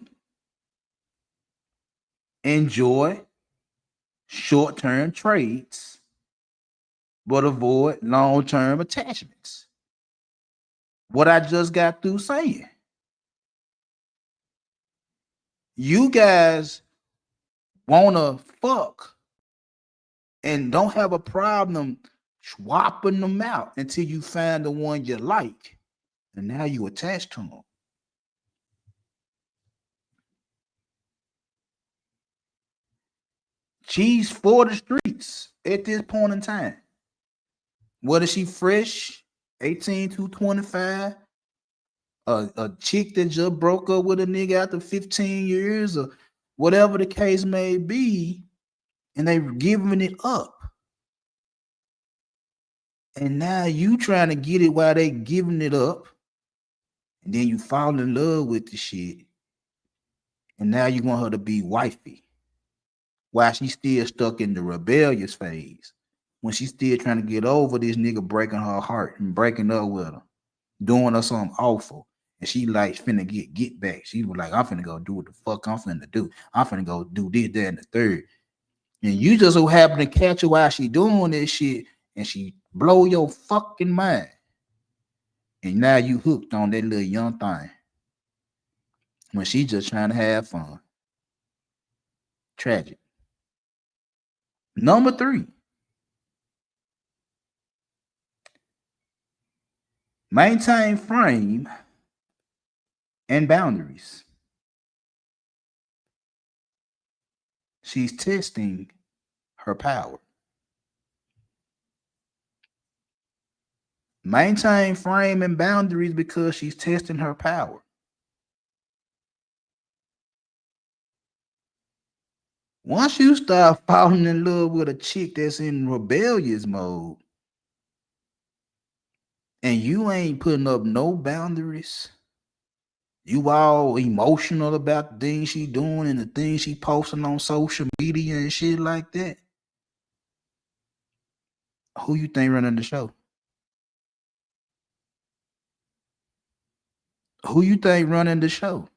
enjoy short-term trades, but avoid long-term attachments. What I just got through saying. You guys wanna fuck and don't have a problem swapping them out until you find the one you like, and now you attached to them. She's for the streets at this point in time. Whether she fresh, 18 to 25, a chick that just broke up with a nigga after 15 years, or whatever the case may be, and they giving it up. And now you trying to get it while they giving it up, and then you fall in love with the shit, and now you want her to be wifey while she's still stuck in the rebellious phase, when she's still trying to get over this nigga breaking her heart and breaking up with her, doing her something awful. And she like finna get back. She was like, I'm finna go do what the fuck I'm finna do. I'm finna go do this, that, and the third. And you just so happen to catch her while she doing this shit, and she blow your fucking mind. And now you hooked on that little young thing when she just trying to have fun. Tragic. Number 3, maintain frame and boundaries. She's testing her power. Maintain frame and boundaries because she's testing her power. Once you start falling in love with a chick that's in rebellious mode and you ain't putting up no boundaries, you all emotional about the things she doing and the things she posting on social media and shit like that, who you think running the show? Who you think running the show?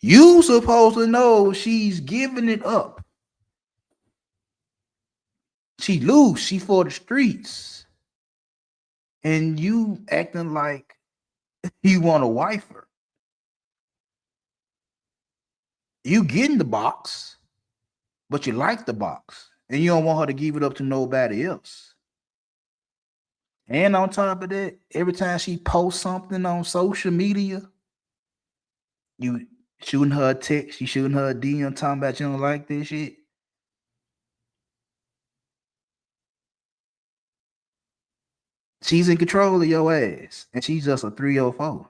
You supposed to know she's giving it up. She loose. She for the streets. And you acting like you want to wife her. You getting the box, but you like the box. And you don't want her to give it up to nobody else. And on top of that, every time she posts something on social media, you shooting her a text, you shooting her a DM talking about you don't like this shit. She's in control of your ass, and she's just a 304.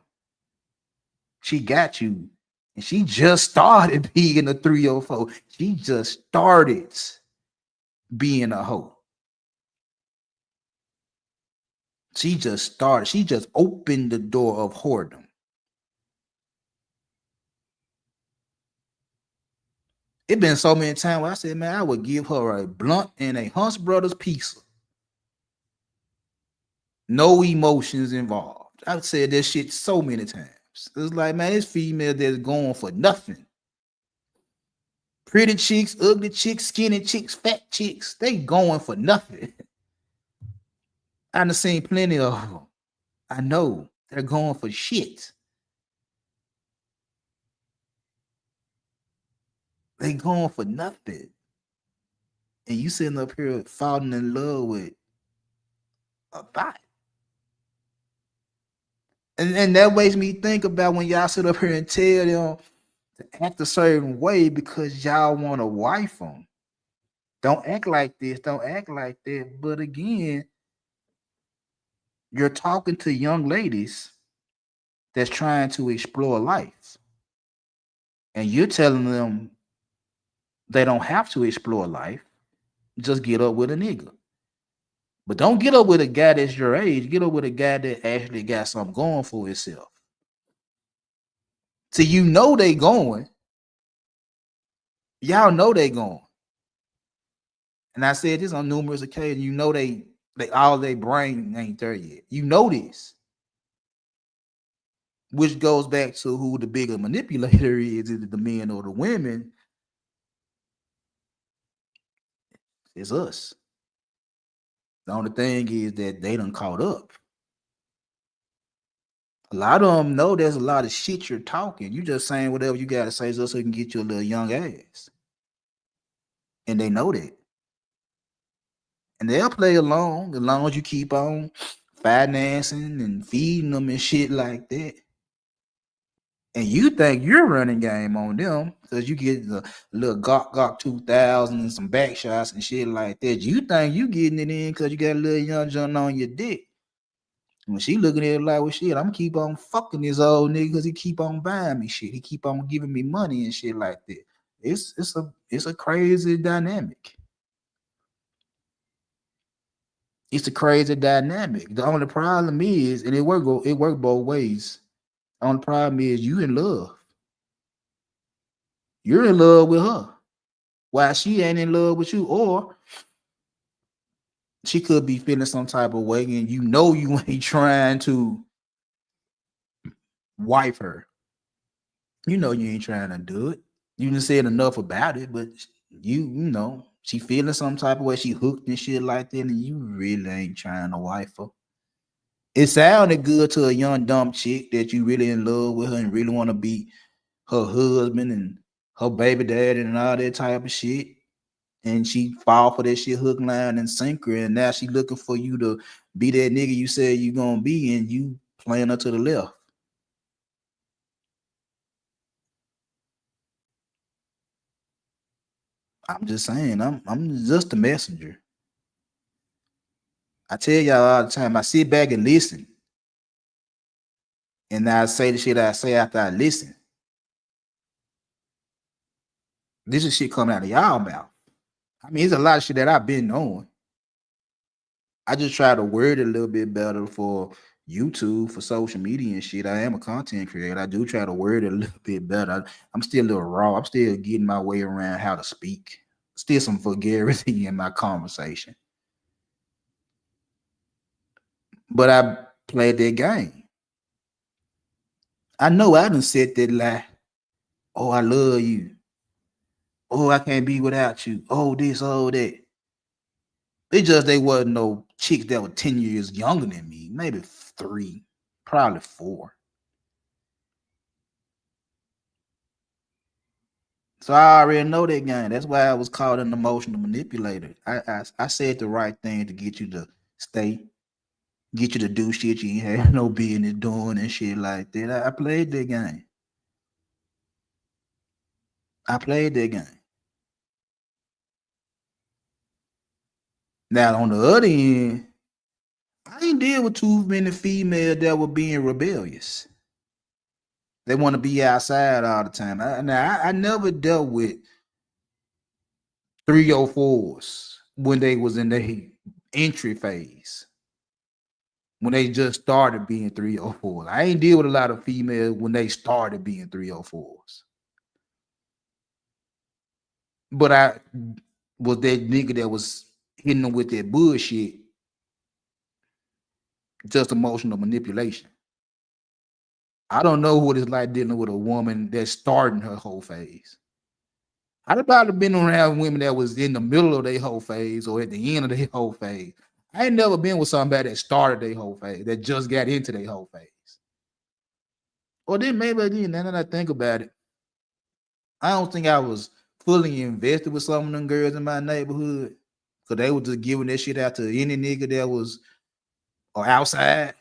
She got you, and she just started being a 304. She just started being a hoe. She just started. She just opened the door of whoredom. It been so many times where I said, man, I would give her a blunt and a Hunts Brothers pizza. No emotions involved. I've said this shit so many times. It's like, man, this female that's going for nothing. Pretty chicks, ugly chicks, skinny chicks, fat chicks, they going for nothing. I've seen plenty of them. I know they're going for shit. They going for nothing. And you sitting up here falling in love with a thought. And that makes me think about when y'all sit up here and tell them act a certain way because y'all want to wife them. Don't act like this. Don't act like that. But again, you're talking to young ladies that's trying to explore life, and you're telling them they don't have to explore life. Just get up with a nigga. But don't get up with a guy that's your age. Get up with a guy that actually got something going for himself. So you know they going. Y'all know they going. And I said this on numerous occasions. You know they all their brain ain't there yet. You know this. Which goes back to who the bigger manipulator is it the men or the women? It's us. The only thing is that they done caught up. A lot of them know there's a lot of shit you're talking. You just saying whatever you gotta say just so you can get you a little young ass. And they know that. And they'll play along as long as you keep on financing and feeding them and shit like that. And you think you're running game on them because you get the little Gok 2000 and some back shots and shit like that. You think you getting it in because you got a little young John on your dick. When she looking at it like, well, shit, I'm keep on fucking this old nigga because he keep on buying me shit. He keep on giving me money and shit like that. It's a crazy dynamic. It's a crazy dynamic. The only problem is, and it work both ways. The only problem is you in love. You're in love with her. While she ain't in love with you, or she could be feeling some type of way, and you know you ain't trying to wife her. You know you ain't trying to do it. You didn't say enough about it, but you know she feeling some type of way. She hooked and shit like that, and you really ain't trying to wife her. It sounded good to a young dumb chick that you really in love with her and really want to be her husband and her baby daddy and all that type of shit. And she fall for that shit hook, line, and sinker. And now she looking for you to be that nigga you said you gonna be, and you playing her to the left. I'm just saying, I'm just a messenger. I tell y'all all the time, I sit back and listen. And I say the shit I say after I listen. This is shit coming out of y'all mouth. I mean, it's a lot of shit that I've been knowing. I just try to word it a little bit better for YouTube, for social media and shit. I am a content creator. I do try to word it a little bit better. I'm still a little raw. I'm still getting my way around how to speak. Still some vulgarity in my conversation. But I played that game. I know I done said that lie. Oh, I love you. Oh, I can't be without you. Oh, this, oh, that. It just they wasn't no chicks that were 10 years younger than me. Maybe 3, probably 4. So I already know that game. That's why I was called an emotional manipulator. I said the right thing to get you to stay, get you to do shit you ain't had no business doing and shit like that. I played that game. I played that game. Now on the other end, I ain't deal with too many females that were being rebellious. They want to be outside all the time. I never dealt with 304s when they was in their entry phase. When they just started being 304s. I ain't deal with a lot of females when they started being 304s. But I was that nigga that was hitting them with that bullshit, just emotional manipulation. I don't know what it's like dealing with a woman that's starting her whole phase. I'd probably been around women that was in the middle of their whole phase or at the end of their whole phase. I ain't never been with somebody that started their whole phase, that just got into their whole phase. Or then maybe again, now that I think about it, I don't think I was fully invested with some of them girls in my neighborhood. Cause they were just giving that shit out to any nigga that was or outside.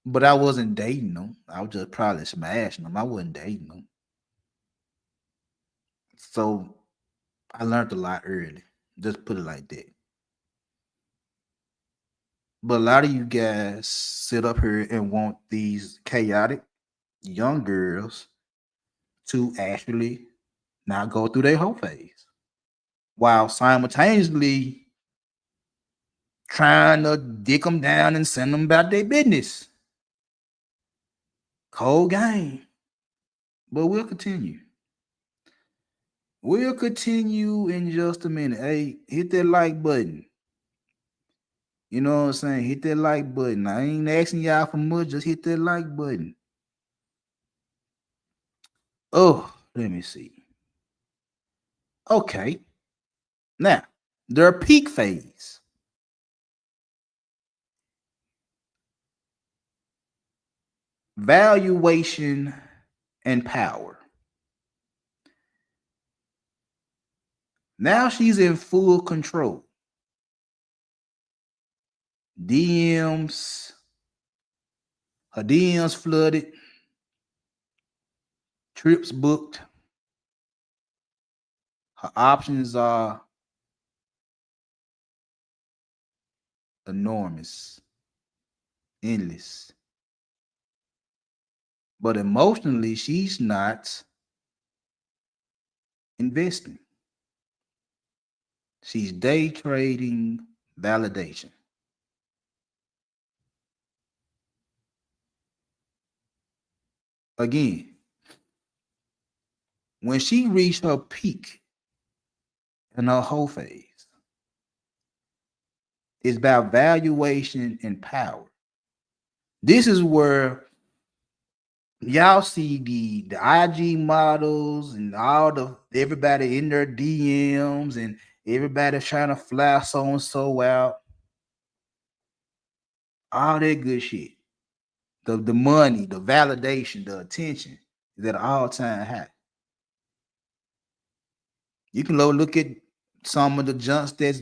But I wasn't dating them. I was just probably smashing them. I wasn't dating them. So I learned a lot early. Just put it like that. But a lot of you guys sit up here and want these chaotic young girls to actually not go through their whole phase while simultaneously trying to dick them down and send them about their business. Cold game. But we'll continue. We'll continue in just a minute. Hey, hit that like button. You know what I'm saying? Hit that like button. I ain't asking y'all for much. Just hit that like button. Oh, let me see. Okay. Now, their peak phase. Valuation and power. Now she's in full control. DMs, her DMs flooded, trips booked. Her options are enormous, endless. But emotionally, she's not investing. She's day trading validation. Again, when she reached her peak in her whole phase, it's about valuation and power. This is where y'all see the IG models and all the everybody in their DMs and everybody trying to fly so and so out. All that good shit. The money, the validation, the attention is at an all-time high. You can look at some of the junks that's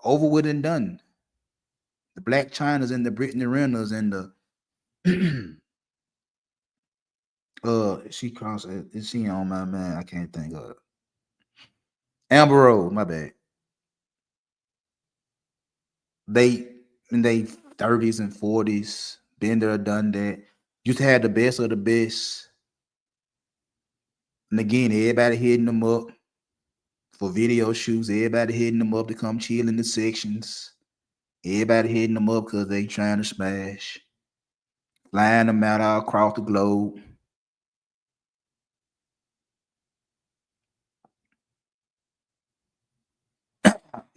over with and done. The Black Chinas and the Brittany Renters and the she crossed. Is she on my man? I can't think of it. Amber Rose, my bad. They in their 30s and 40s, been there, done that. Used to have the best of the best. And again, everybody hitting them up for video shoots. Everybody hitting them up to come chill in the sections. Everybody hitting them up because they trying to smash. Flying them out all across the globe.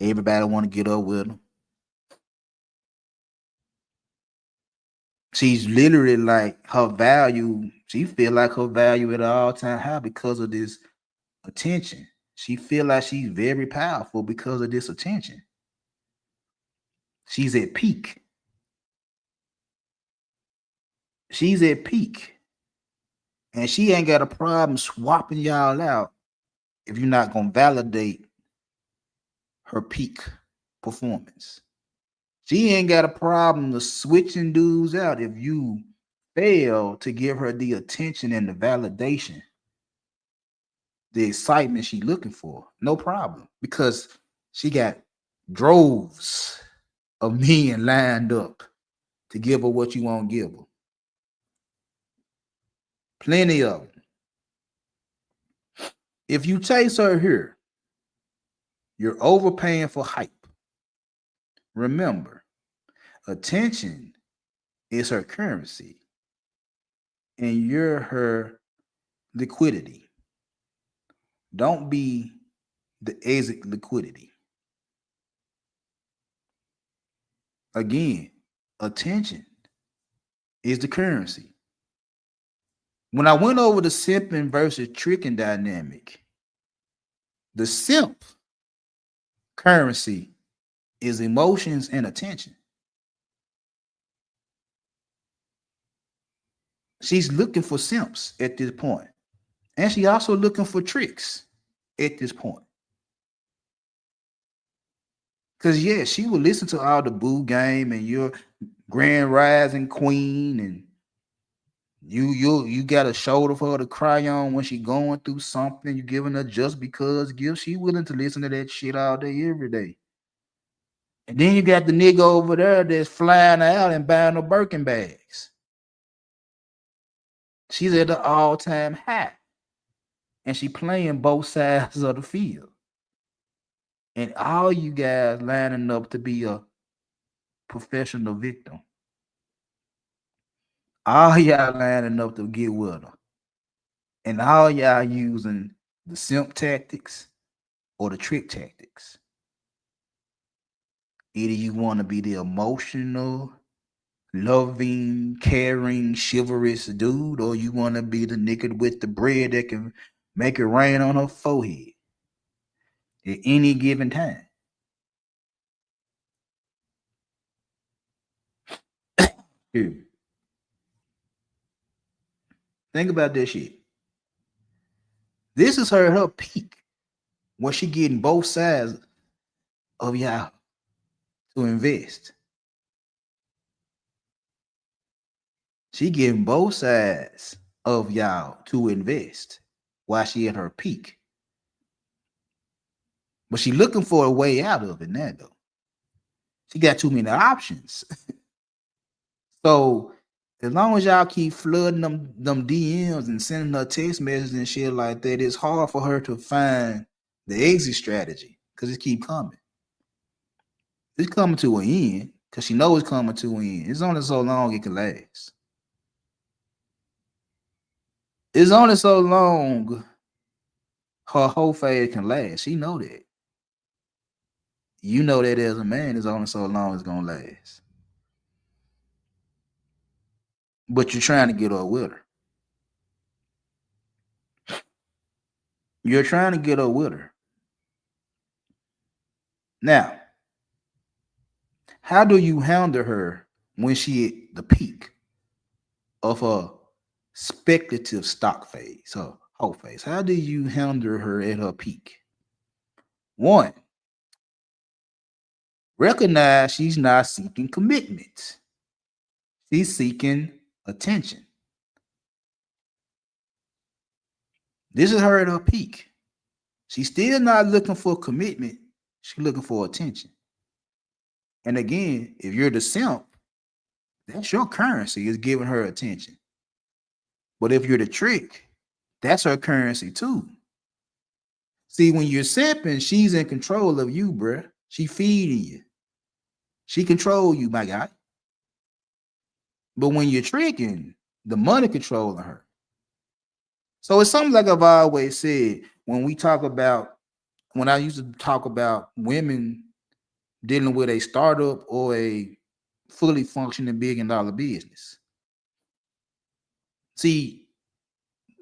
Everybody want to get up with them. She's literally like her value. She feel like her value at an all-time high because of this attention. She feel like she's very powerful because of this attention. She's at peak. She's at peak. And she ain't got a problem swapping y'all out if you're not going to validate her peak performance. She ain't got a problem to switching dudes out if you fail to give her the attention and the validation, the excitement she's looking for. No problem. Because she got droves of men lined up to give her what you want to give her. Plenty of them. If you chase her here, you're overpaying for hype. Remember, attention is her currency, and you're her liquidity. Don't be the exit liquidity. Again, attention is the currency. When I went over the simping versus tricking dynamic, the simp currency is emotions and attention. She's looking for simps at this point. And she also looking for tricks at this point. Because, yeah, she will listen to all the boo game and grand rising queen, and you got a shoulder for her to cry on when she going through something. You giving her just because gift. She willing to listen to that shit all day, every day. And then you got the nigga over there that's flying out and buying her Birkin bags. She's at the all-time high. And she playing both sides of the field. And all you guys lining up to be a professional victim. All y'all lining up to get with her. And all y'all using the simp tactics or the trick tactics. Either you want to be the emotional, loving, caring, chivalrous dude, or you want to be the nigga with the bread that can make it rain on her forehead at any given time. Here. Think about this shit. This is her peak when she getting both sides of y'all to invest. She getting both sides of y'all to invest while she at her peak. But she looking for a way out of it now, though. She got too many options. So as long as y'all keep flooding them DMs and sending her text messages and shit like that, it's hard for her to find the exit strategy because it keep coming. It's coming to an end because she knows it's coming to an end. It's only so long it can last. It's only so long her whole phase can last. She know that. You know that as a man, it's only so long it's gonna last. But you're trying to get her with her. You're trying to get her with her. Now, how do you handle her when she at the peak of her speculative stock phase, her whole phase? How do you handle her at her peak? One, recognize she's not seeking commitment. She's seeking attention. This is her at her peak. She's still not looking for commitment. She's looking for attention. And again, if you're the simp, that's your currency, is giving her attention. But if you're the trick, that's her currency too. See, when you're simping, she's in control of you, bruh. She feeding you. She control you, my guy. But when you're tricking, the money controlling her. So it's something like I've always said when I used to talk about women dealing with a startup or a fully functioning $1 billion business. See,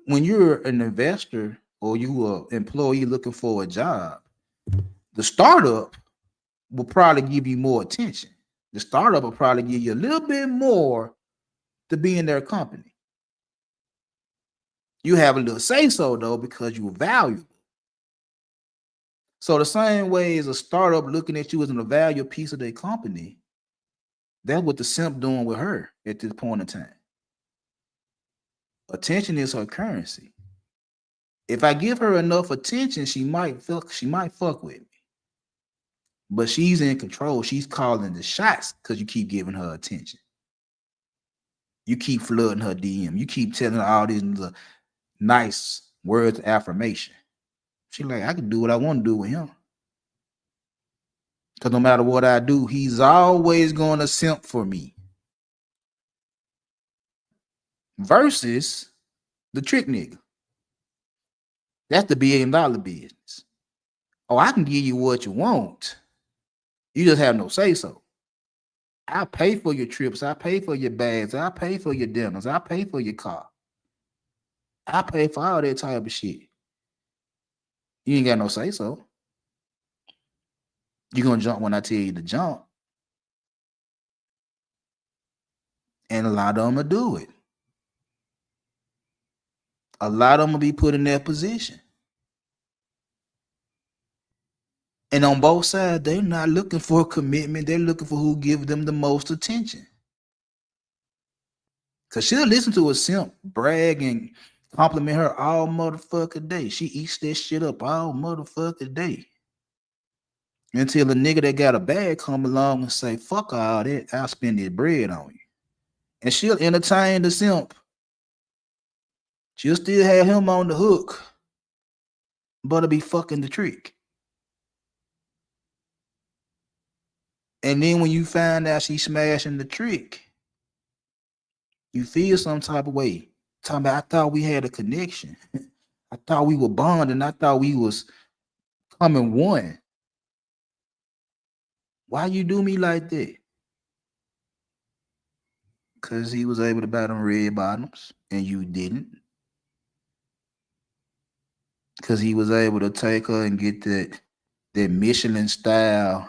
when you're an investor or you are an employee looking for a job, the startup will probably give you more attention. The startup will probably give you a little bit more to be in their company. You have a little say so though because you're valuable. So the same way as a startup looking at you as a valuable piece of their company, that's what the simp doing with her at this point in time. Attention is her currency. If I give her enough attention, she might fuck with me. But she's in control. She's calling the shots because you keep giving her attention. You keep flooding her DM. You keep telling her all these nice words of affirmation. She's like, I can do what I want to do with him. Because no matter what I do, he's always going to simp for me. Versus the trick nigga. That's the $1 billion business. Oh, I can give you what you want. You just have no say so. I pay for your trips. I pay for your bags. I pay for your dinners. I pay for your car. I pay for all that type of shit. You ain't got no say so. You're going to jump when I tell you to jump. And a lot of them will do it. A lot of them will be put in that position. And on both sides, they're not looking for a commitment. They're looking for who gives them the most attention. Cause she'll listen to a simp brag and compliment her all motherfucking day. She eats that shit up all motherfucking day. Until a nigga that got a bag come along and say, fuck all that, I'll spend this bread on you. And she'll entertain the simp. She'll still have him on the hook, but it'll be fucking the trick. And then when you find out she's smashing the trick, you feel some type of way. Talking about, I thought we had a connection. I thought we were bonding. I thought we was coming one. Why you do me like that? Because he was able to buy them red bottoms and you didn't. Because he was able to take her and get that Michelin style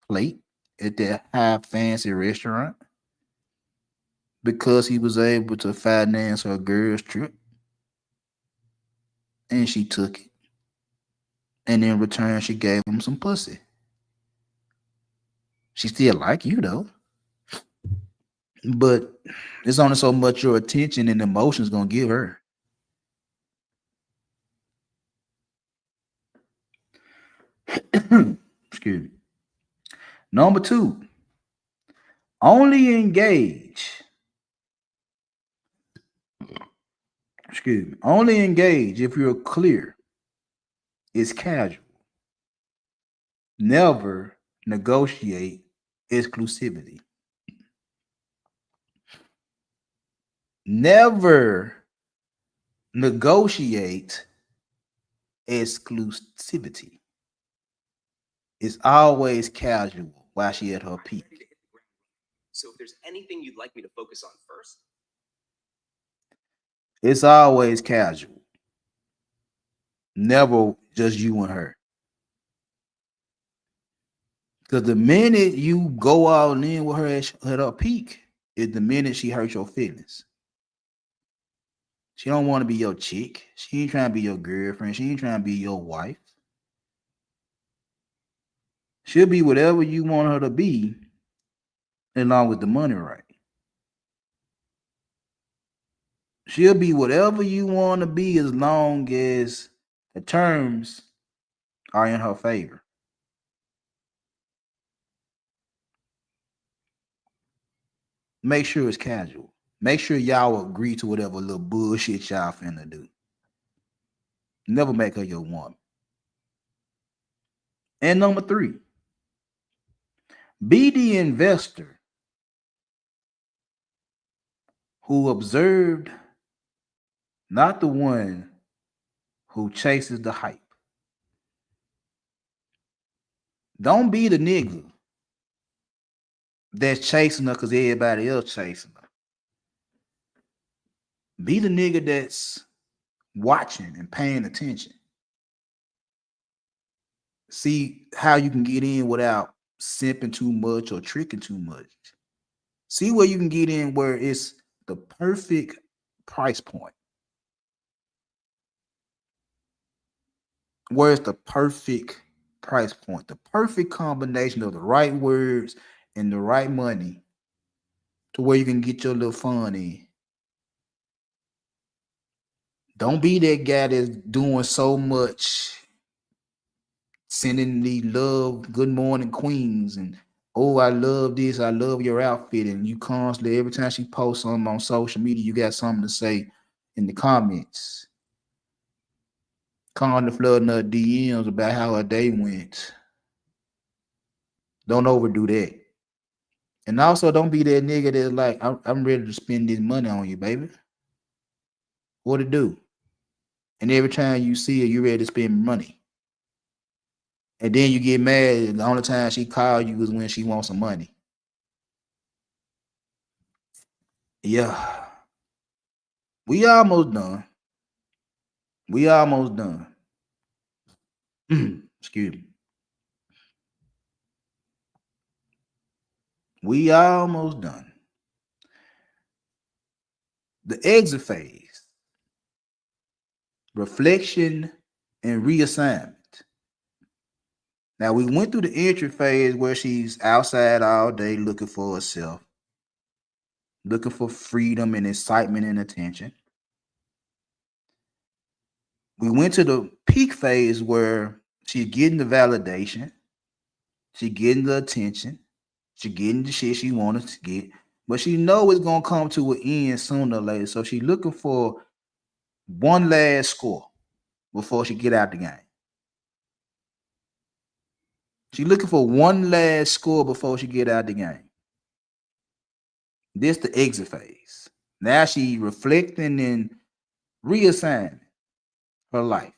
plate at that high fancy restaurant. Because he was able to finance her girl's trip. And she took it. And in return, she gave him some pussy. She still like you though. But it's only so much your attention and emotions gonna give her. Excuse me. Number 2, only engage. Excuse me. Only engage if you're clear. It's casual. Never negotiate exclusivity. Never negotiate exclusivity. It's always casual while she at her peak. So if there's anything you'd like me to focus on first, it's always casual. Never just you and her. Because the minute you go all in with her at her peak is the minute she hurts your feelings. She don't want to be your chick. She ain't trying to be your girlfriend. She ain't trying to be your wife. She'll be whatever you want her to be, along with the money right. She'll be whatever you want to be as long as the terms are in her favor. Make sure it's casual. Make sure y'all agree to whatever little bullshit y'all finna do. Never make her your woman. And number 3, be the investor who observed, not the one who chases the hype. Don't be the nigga that's chasing her because everybody else chasing her. Be the nigga that's watching and paying attention. See how you can get in without simping too much or tricking too much. See where you can get in where it's the perfect price point. Where's the perfect price point? The perfect combination of the right words and the right money to where you can get your little fun in. Don't be that guy that's doing so much, sending the love, good morning queens, and oh, I love this, I love your outfit, and you constantly, every time she posts something on social media, you got something to say in the comments. Constantly flooding her DMs about how her day went. Don't overdo that. And also don't be that nigga that's like, I'm ready to spend this money on you, baby. What to do? And every time you see her, you ready to spend money. And then you get mad. The only time she call you is when she wants some money. Yeah. We almost done. We almost done. Excuse me. We almost done. The exit phase. Reflection and reassignment. Now we went through the entry phase where she's outside all day looking for herself. looking for freedom and excitement and attention. We went to the peak phase where she's getting the validation, she getting the attention, she getting the shit she wanted to get, but she know it's gonna come to an end sooner or later. So she looking for one last score before she get out the game. She looking for one last score before she get out the game. This the exit phase. Now she reflecting and reassigning her life.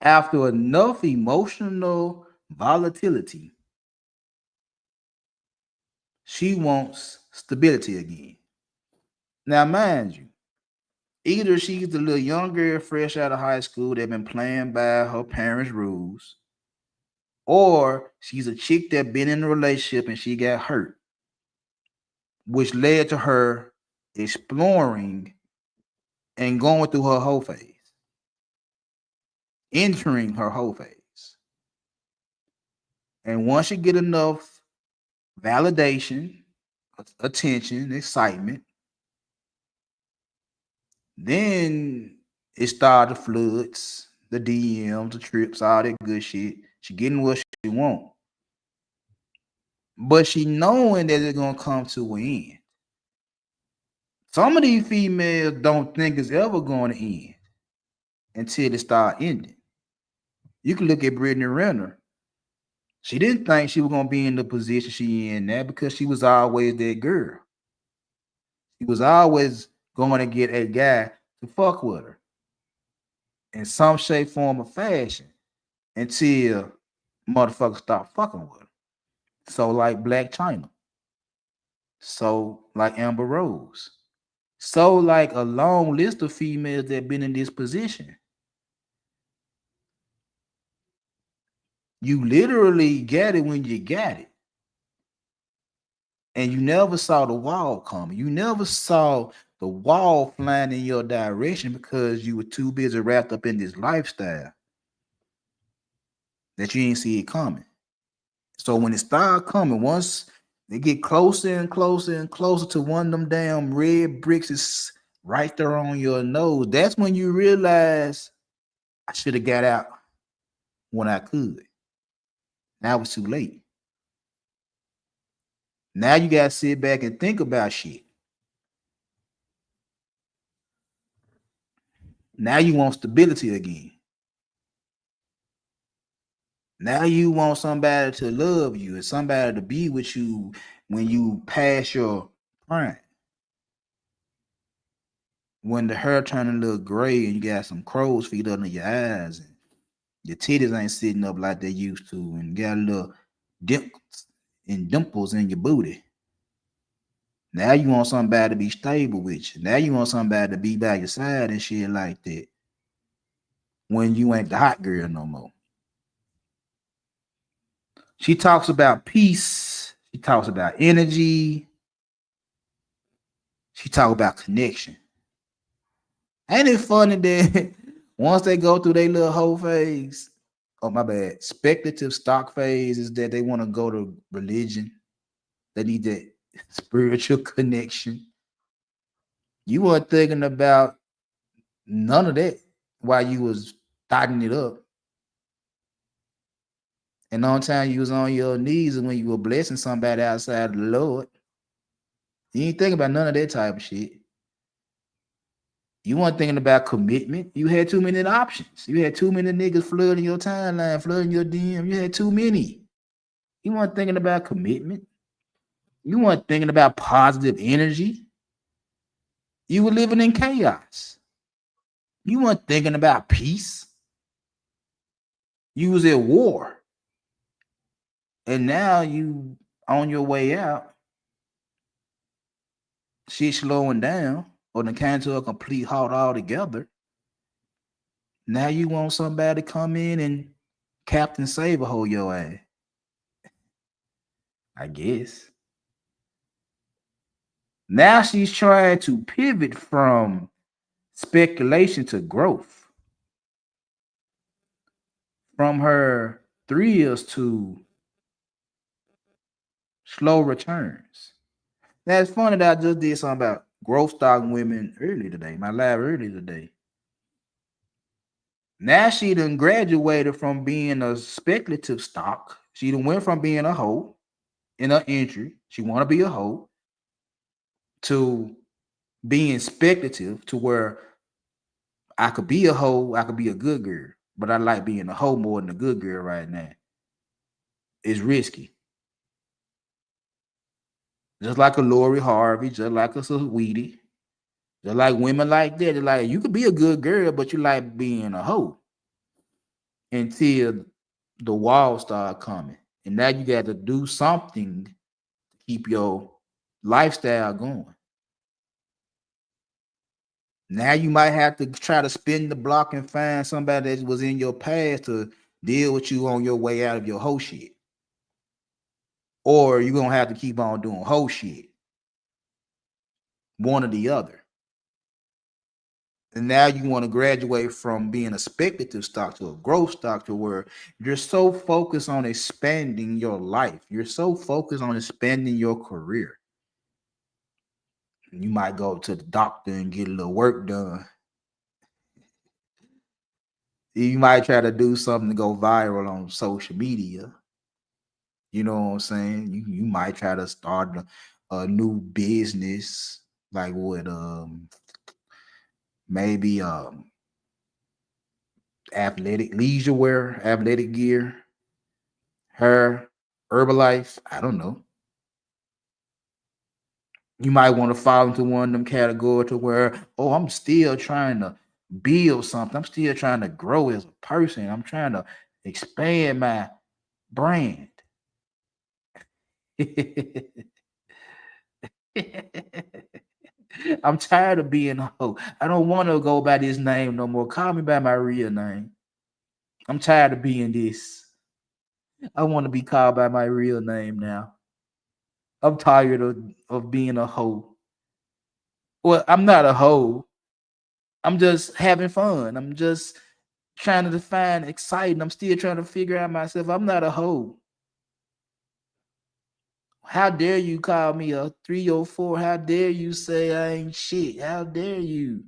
After enough emotional volatility, she wants stability again. Now, mind you, either she's the little young girl fresh out of high school that been playing by her parents' rules, or she's a chick that been in a relationship and she got hurt, which led to her exploring and going through her whole phase, entering her whole phase. And once you get enough validation, attention, excitement, then it started the floods, the DMs, the trips, all that good shit. She getting what she want. But she knowing that it's gonna come to an end. Some of these females don't think it's ever going to end until it start ending. You can look at Brittany Renner. She didn't think she was gonna be in the position she in now because she was always that girl. She was always going to get a guy to fuck with her in some shape, form, or fashion until motherfuckers stop fucking with her. So like Black China. So like Amber Rose. So like a long list of females that been in this position. You literally get it when you got it. And you never saw the wall coming. You never saw the wall flying in your direction because you were too busy wrapped up in this lifestyle that you didn't see it coming. So when it started coming, once they get closer and closer and closer to one of them damn red bricks is right there on your nose, that's when you realize I should have got out when I could. Now it's too late. Now you gotta sit back and think about shit. Now you want stability again. Now you want somebody to love you and somebody to be with you when you pass your prime. When the hair turning a little gray and you got some crow's feet under your eyes and your titties ain't sitting up like they used to, and you got a little dimples in your booty. Now you want somebody to be stable with you. Now you want somebody to be by your side and shit like that. When you ain't the hot girl no more. She talks about peace. She talks about energy. She talks about connection. Ain't it funny that once they go through their little whole phase, oh my bad, speculative stock phase is that they want to go to religion. They need that spiritual connection. You weren't thinking about none of that while you was starting it up. And the only time you was on your knees and when you were blessing somebody outside of the Lord. You ain't thinking about none of that type of shit. You weren't thinking about commitment. You had too many options. You had too many niggas flooding your timeline, flooding your DM. You had too many. You weren't thinking about commitment. You weren't thinking about positive energy. You were living in chaos. You weren't thinking about peace. You was at war. And now you on your way out. Shit slowing down or the came to a complete halt altogether. Now you want somebody to come in and Captain Save a hold your ass. I guess. Now she's trying to pivot from speculation to growth. From her thrills to slow returns. Now it's funny that I just did something about growth stock women earlier today, my live earlier today. Now she done graduated from being a speculative stock. She done went from being a hoe in her entry. She want to be a hoe to being speculative to where I could be a hoe, I could be a good girl, but I like being a hoe more than a good girl right now. It's risky. Just like a Lori Harvey, just like a Sweetie, just like women like that. They're like, you could be a good girl, but you like being a hoe until the walls start coming. And now you got to do something to keep your lifestyle going. Now you might have to try to spin the block and find somebody that was in your past to deal with you on your way out of your hoe shit. Or you're gonna have to keep on doing hoe shit. One or the other. And now you want to graduate from being a speculative stock to a growth stock to where you're so focused on expanding your life. You're so focused on expanding your career. You might go to the doctor and get a little work done. You might try to do something to go viral on social media. You know what I'm saying? You might try to start a new business, like with maybe athletic leisure wear, athletic gear, hair, Herbalife. I don't know. You might want to fall into one of them categories to where, oh, I'm still trying to build something. I'm still trying to grow as a person. I'm trying to expand my brand. I'm tired of being a hoe. I don't want to go by this name no more. Call me by my real name. I'm tired of being this. I want to be called by my real name now. I'm tired of being a hoe. Well, I'm not a hoe. I'm just having fun. I'm just trying to define exciting. I'm still trying to figure out myself. I'm not a hoe. How dare you call me a 304? How dare you say I ain't shit? How dare you?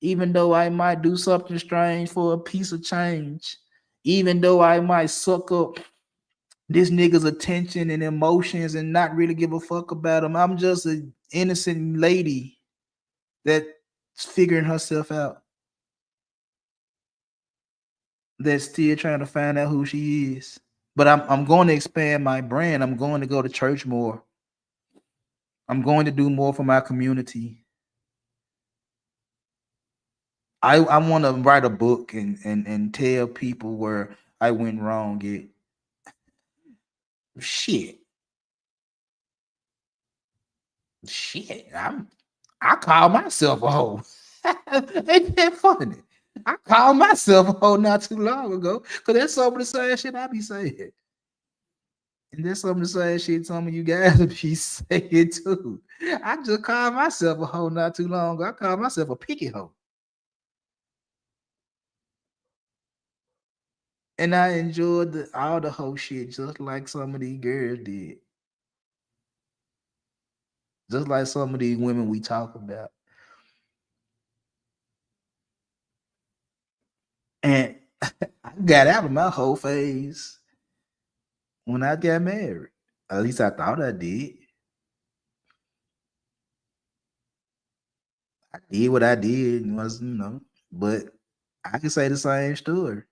Even though I might do something strange for a piece of change, even though I might suck up this nigga's attention and emotions and not really give a fuck about him, I'm just an innocent lady that's figuring herself out, that's still trying to find out who she is. But I'm going to expand my brand. I'm going to go to church more. I'm going to do more for my community. I want to write a book and tell people where I went wrong. It shit, shit. I call myself a hoe. Ain't that funny? I called myself a hoe not too long ago because that's some of the same shit I be saying. And that's some of the same shit some of you guys be saying too. I just called myself a hoe not too long ago. I called myself a picky hoe. And I enjoyed all the whole shit just like some of these girls did. Just like some of these women we talk about. And I got out of my whole phase when I got married. At least I thought I did. I did what I did, but I can say the same story.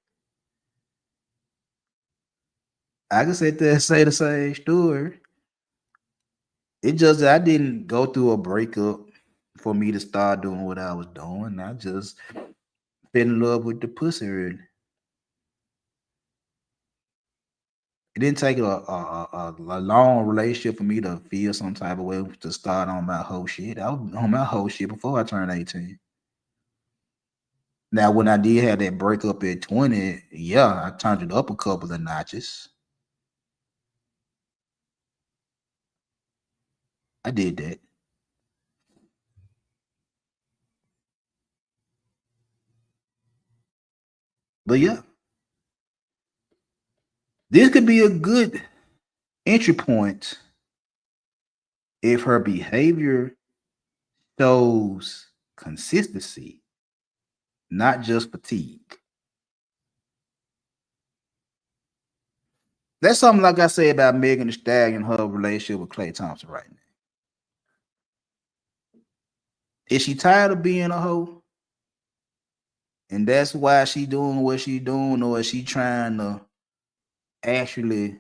I can sit there and say the same story. It just I didn't go through a breakup for me to start doing what I was doing. I just fell in love with the pussy. Really. It didn't take a long relationship for me to feel some type of way to start on my whole shit. I was on my whole shit before I turned 18. Now, when I did have that breakup at 20, yeah, I turned it up a couple of notches. I did that. But yeah, this could be a good entry point if her behavior shows consistency, not just fatigue. That's something like I say about Megan Thee Stallion and her relationship with Klay Thompson right now. Is she tired of being a hoe? And that's why she doing what she doing, or is she trying to actually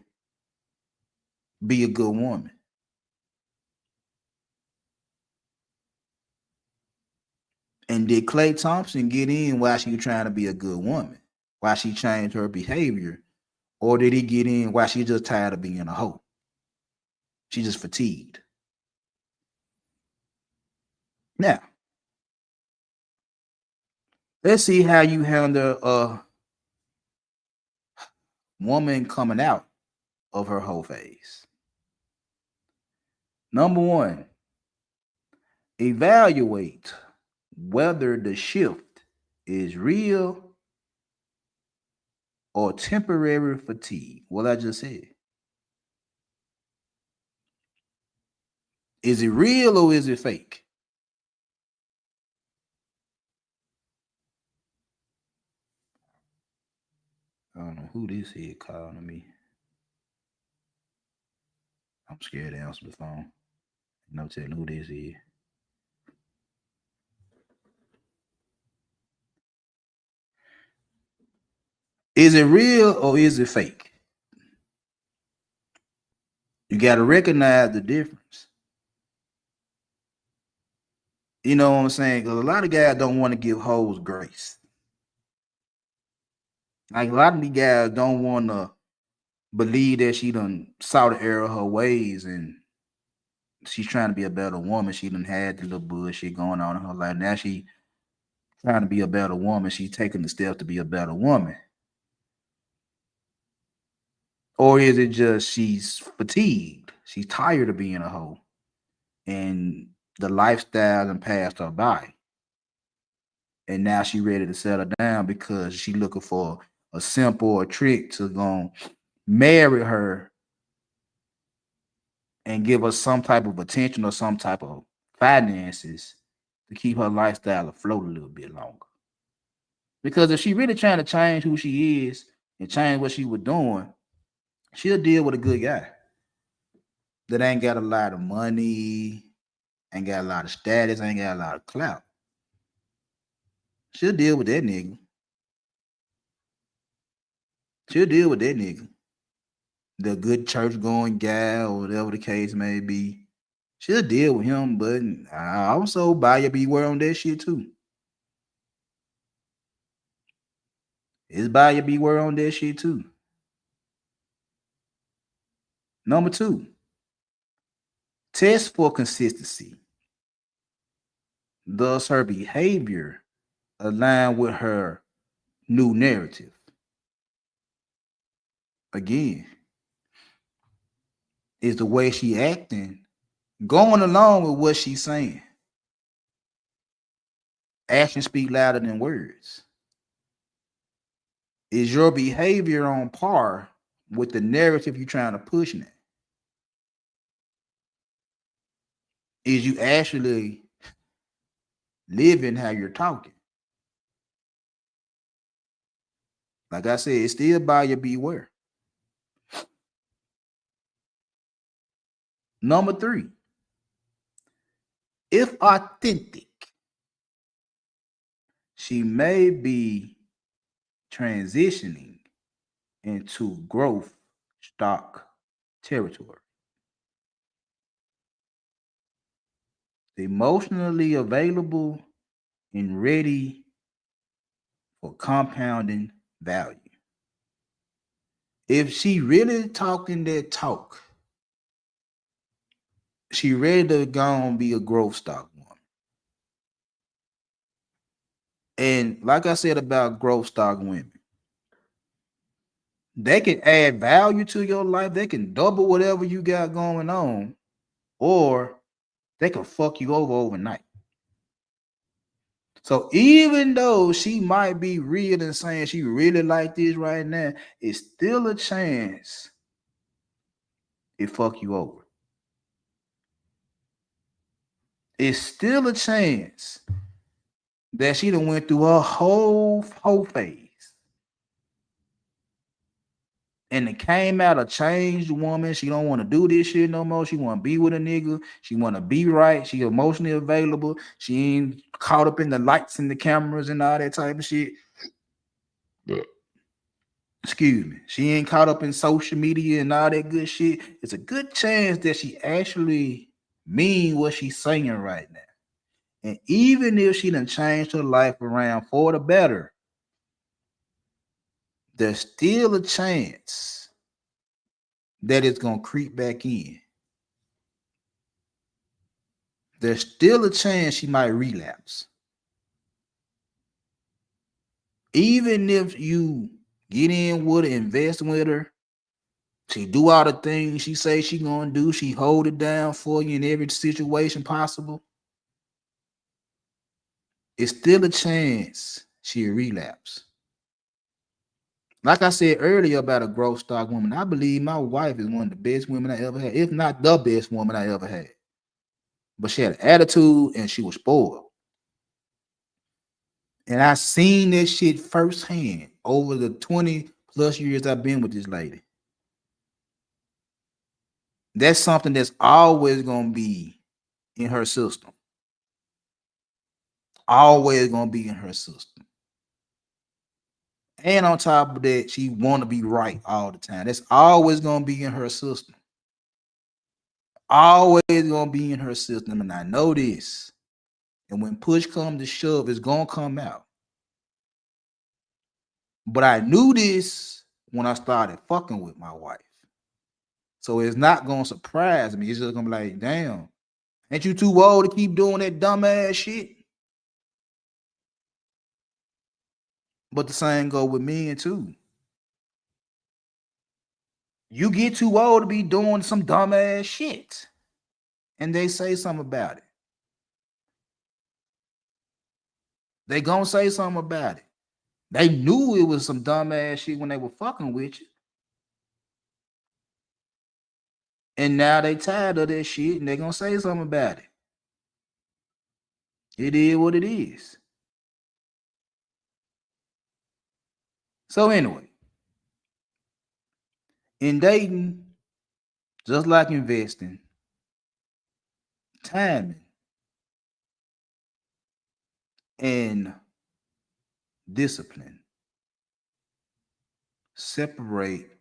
be a good woman? And did Klay Thompson get in while she was trying to be a good woman? Why she changed her behavior? Or did he get in while she just tired of being a hoe? She just fatigued. Now, let's see how you handle a woman coming out of her hoe phase. Number one, evaluate whether the shift is real or temporary fatigue. What I just said. Is it real or is it fake? I don't know who this is calling me. I'm scared to answer the phone. No telling who this is. Is it real or is it fake? You got to recognize the difference. You know what I'm saying? Because a lot of guys don't want to give hoes grace. Like a lot of these guys don't want to believe that she done saw the error of her ways and she's trying to be a better woman. She done had the little bullshit going on in her life. Now she trying to be a better woman. She's taking the steps to be a better woman. Or is it just she's fatigued? She's tired of being a hoe. And the lifestyle and passed her by. And now she ready to settle down because she looking for a simple trick to go marry her and give her some type of attention or some type of finances to keep her lifestyle afloat a little bit longer. Because if she really trying to change who she is and change what she was doing, she'll deal with a good guy that ain't got a lot of money, ain't got a lot of status, ain't got a lot of clout. She'll deal with that nigga. She'll deal with that nigga. The good church going guy or whatever the case may be. She'll deal with him, but I also buyer beware on that shit too. It's buyer beware on that shit too. Number two, test for consistency. Does her behavior align with her new narrative? Again, is the way she acting going along with what she's saying? Actions speak louder than words. Is your behavior on par with the narrative you're trying to push now? Is you actually living how you're talking? Like I said, it's still buyer beware. Number three, if authentic, she may be transitioning into growth stock territory. Emotionally available and ready for compounding value. If she really talking that talk, she ready to go and be a growth stock woman. And like I said about growth stock women, they can add value to your life. They can double whatever you got going on, or they can fuck you over overnight. So even though she might be real and saying she really like this right now, it's still a chance it fuck you over. it's still a chance that she done went through her whole phase and it came out a changed woman. She don't want to do this shit no more. She want to be with a nigga. She want to be right. She emotionally available. She ain't caught up in the lights and the cameras and all that type of shit. Excuse me. She ain't caught up in social media and all that good shit. It's a good chance that she actually mean what she's saying right now. And even if she done changed her life around for the better, there's still a chance that it's gonna creep back in. There's still a chance she might relapse. Even if you get in with her, invest with her, she do all the things she say she gonna do, she hold it down for you in every situation possible, it's still a chance she'll relapse. Like I said earlier about a growth stock woman, I believe my wife is one of the best women I ever had, if not the best woman I ever had. But she had an attitude and she was spoiled. And I seen this shit firsthand over the 20 plus years I've been with this lady. That's something that's always gonna be in her system. Always gonna be in her system. And on top of that, she want to be right all the time. That's always gonna be in her system. Always gonna be in her system, and I know this. And when push comes to shove, it's gonna come out. But I knew this when I started fucking with my wife. So it's not gonna surprise me. It's just gonna be like, damn, ain't you too old to keep doing that dumbass shit? But the same go with men too. You get too old to be doing some dumbass shit. And they say something about it. They gonna say something about it. They knew it was some dumbass shit when they were fucking with you. And now they tired of that shit and they gonna say something about it. It is what it is. So anyway, in dating, just like investing, timing and discipline separate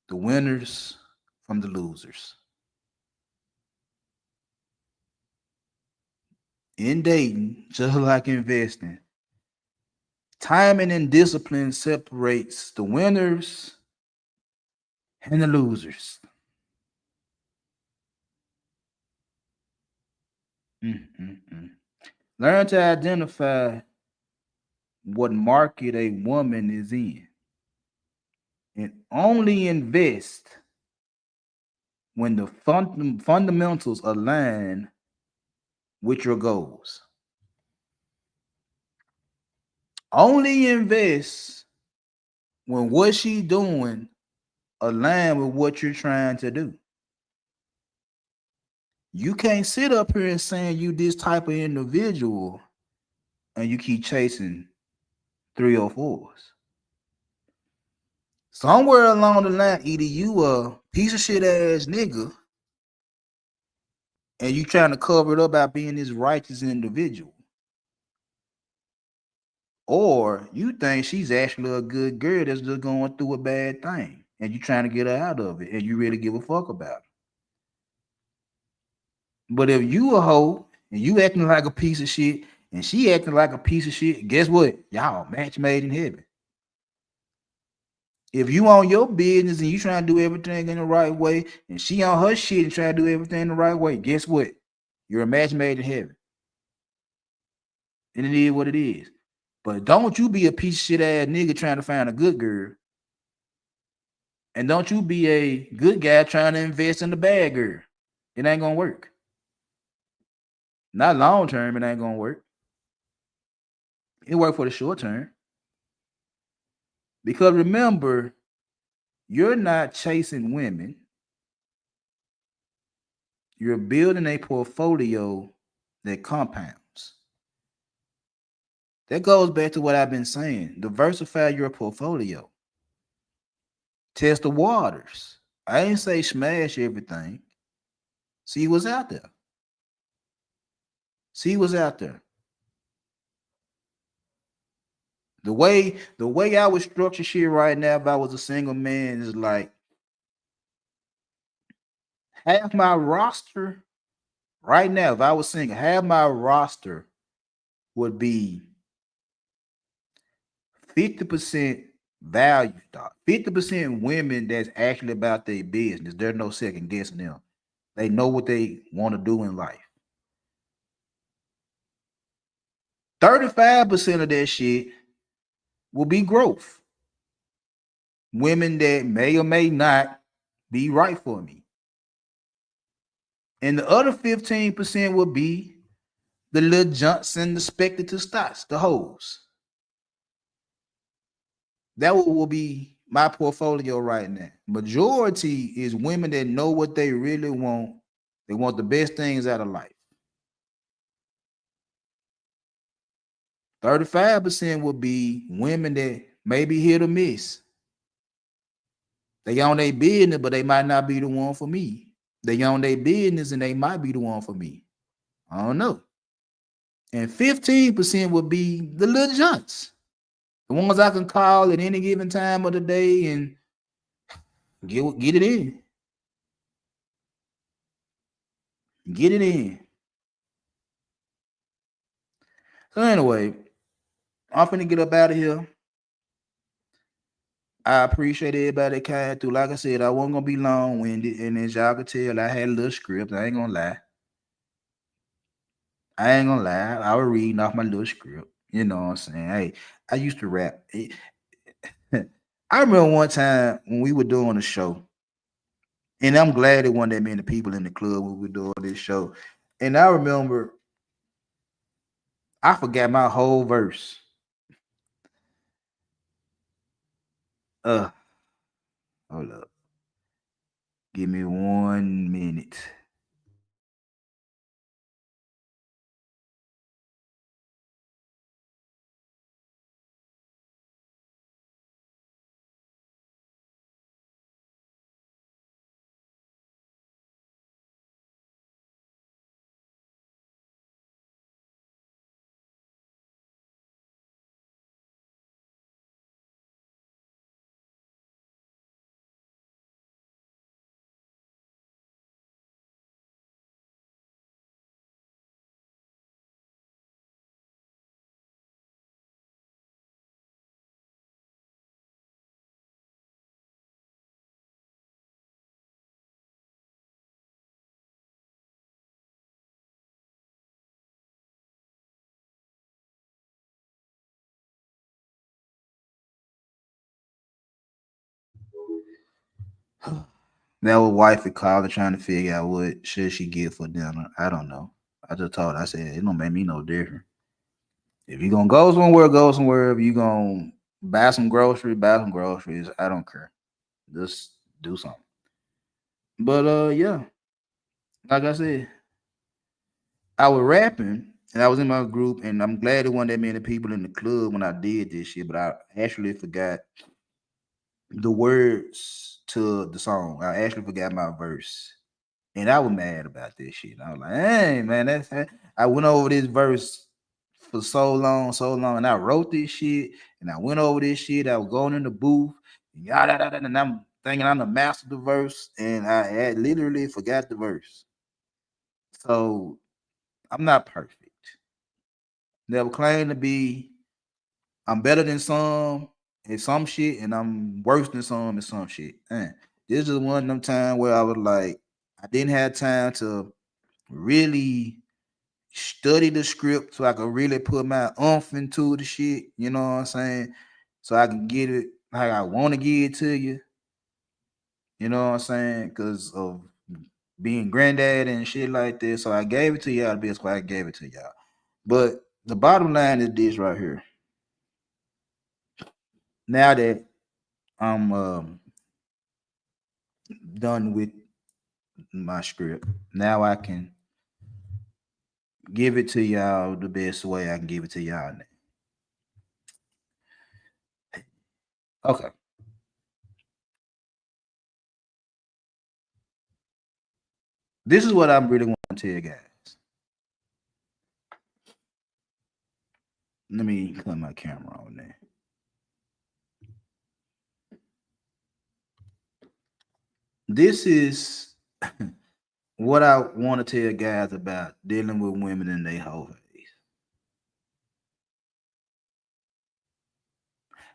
the winners from the losers. In dating, just like investing, timing and discipline separates the winners and the losers. Mm-mm-mm. Learn to identify what market a woman is in and only invest when the fundamentals align with your goals. Only invest when what she doing align with what you're trying to do. You can't sit up here and saying you this type of individual and you keep chasing 304s. Somewhere along the line, either you a piece of shit ass nigga and you trying to cover it up by being this righteous individual, or you think she's actually a good girl that's just going through a bad thing and you trying to get her out of it and you really give a fuck about it. But if you a hoe and you acting like a piece of shit and she acting like a piece of shit, guess what? Y'all match made in heaven. If you on your business and you trying to do everything in the right way and she on her shit and trying to do everything the right way, guess what? You're a match made in heaven. And it is what it is. But don't you be a piece of shit ass nigga trying to find a good girl. And don't you be a good guy trying to invest in the bad girl. It ain't gonna work. Not long term, it ain't gonna work. It work for the short term. Because remember, you're not chasing women. You're building a portfolio that compounds. That goes back to what I've been saying. Diversify your portfolio. Test the waters. I ain't say smash everything. See what's out there. See what's out there. The way I would structure shit right now if I was a single man is like half my roster right now. If I was single, half my roster would be 50% value stock. 50% women that's actually about their business. There's no second guessing them. They know what they want to do in life. 35% of that shit will be growth. Women that may or may not be right for me. And the other 15% will be the little junks and the speculative stocks, the hoes. That will be my portfolio right now. Majority is women that know what they really want. They want the best things out of life. 35% will be women that maybe hit or miss. They own their business, but they might not be the one for me. They own their business and they might be the one for me. I don't know. And 15% would be the little junks. The ones I can call at any given time of the day and get it in. Get it in. So anyway, I'm finna get up out of here. I appreciate everybody that came through. Like I said, I wasn't gonna be long-winded, and as y'all could tell, I had a little script. I ain't gonna lie. I was reading off my little script. You know what I'm saying? Hey, I used to rap. I remember one time when we were doing a show, and I'm glad it wasn't that many people in the club when we were doing this show. And I remember I forgot my whole verse. Uh, Hold up. Give me 1 minute. That was wifey calling trying to figure out what should she get for dinner. I don't know. I just told her, I said, it don't make me no different. If you gonna go somewhere, go somewhere. If you gonna buy some groceries. I don't care. Just do something. But yeah, like I said, I was rapping and I was in my group, and I'm glad it wasn't that many people in the club when I did this shit, but I actually forgot the words to the song. I actually forgot my verse. And I was mad about this shit. I was like, hey man, I went over this verse for so long, and I wrote this shit, and I went over this shit. I was going in the booth, and I'm thinking I'm the master of the verse, and I had literally forgot the verse. So I'm not perfect. Never claim to be. I'm better than some in some shit, and I'm worse than some in some shit. This is one of them times where I was like, I didn't have time to really study the script so I could really put my umph into the shit. You know what I'm saying? So I can get it like I want to give it to you. You know what I'm saying? Because of being granddad and shit like this. So I gave it to y'all the best way I gave it to y'all. But the bottom line is this right here. Now that I'm done with my script, now I can give it to y'all the best way I can give it to y'all now. Okay. This is what I'm really want to tell you guys. Let me cut my camera on there. This is what I want to tell guys about dealing with women in their whole phase.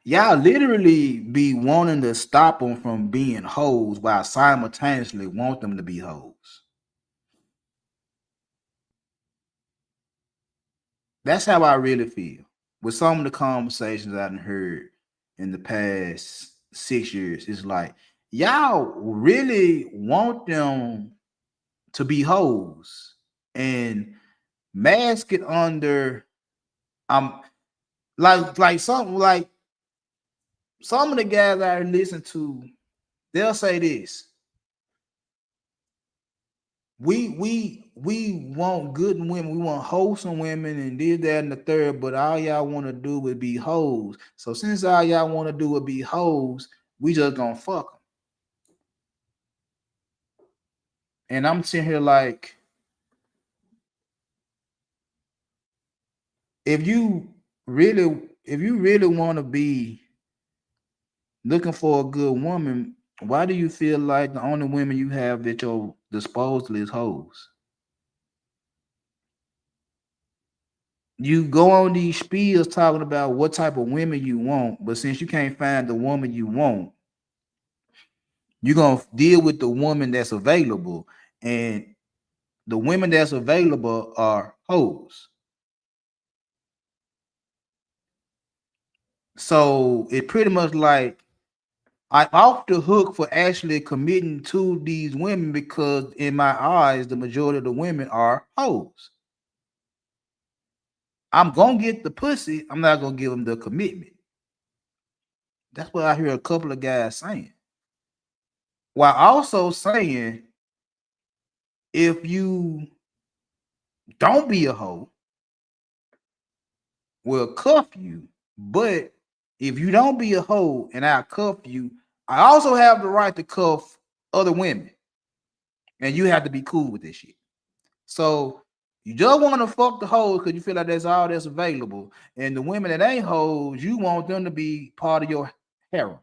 Y'all literally be wanting to stop them from being hoes while simultaneously want them to be hoes. That's how I really feel with some of the conversations I've heard in the past 6 years. It's like y'all really want them to be hoes and mask it under like something like some of the guys I listen to, they'll say this. We want good women, we want wholesome women, and this, that, and the third, but all y'all want to do would be hoes. So since all y'all want to do would be hoes, we just gonna fuck them. And I'm sitting here like, if you really want to be looking for a good woman, why do you feel like the only women you have at your disposal is hoes? You go on these spiels talking about what type of women you want, but since you can't find the woman you want, you're gonna deal with the woman that's available, and the women that's available are hoes. So it pretty much like I'm off the hook for actually committing to these women because in my eyes, the majority of the women are hoes. I'm gonna get the pussy. I'm not gonna give them the commitment. That's what I hear a couple of guys saying. While also saying, if you don't be a hoe, we'll cuff you. But if you don't be a hoe and I cuff you, I also have the right to cuff other women. And you have to be cool with this shit. So you just want to fuck the hoes because you feel like that's all that's available. And the women that ain't hoes, you want them to be part of your harem.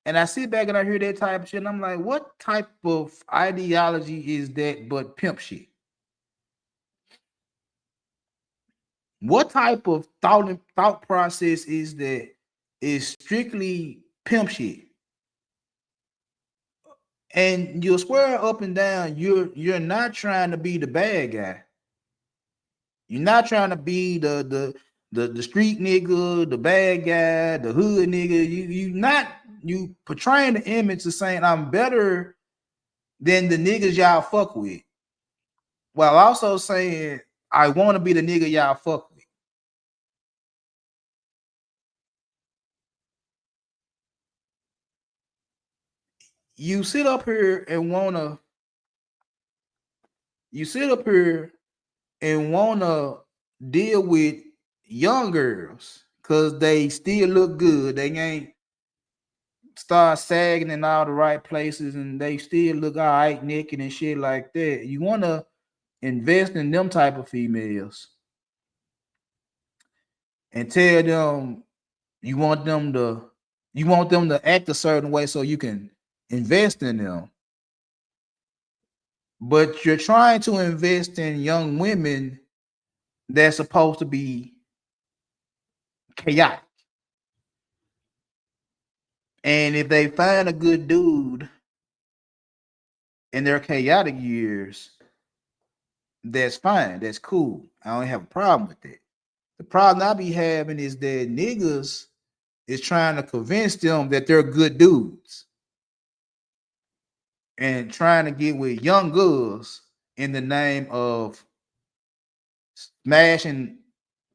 And I sit back and I hear that type of shit, and I'm like, what type of ideology is that but pimp shit? What type of thought process is that is strictly pimp shit? And you'll swear up and down, you're not trying to be the bad guy. You're not trying to be the street nigga, the bad guy, the hood nigga. You portraying the image of saying I'm better than the niggas y'all fuck with, while also saying I want to be the nigga y'all fuck with. You sit up here and wanna deal with young girls because they still look good. They ain't start sagging in all the right places and they still look all right naked and shit like that. You wanna invest in them type of females and tell them you want them to act a certain way so you can invest in them. But you're trying to invest in young women that's supposed to be chaotic. And if they find a good dude in their chaotic years, that's fine. That's cool. I don't have a problem with that. The problem I be having is that niggas is trying to convince them that they're good dudes and trying to get with young girls in the name of smashing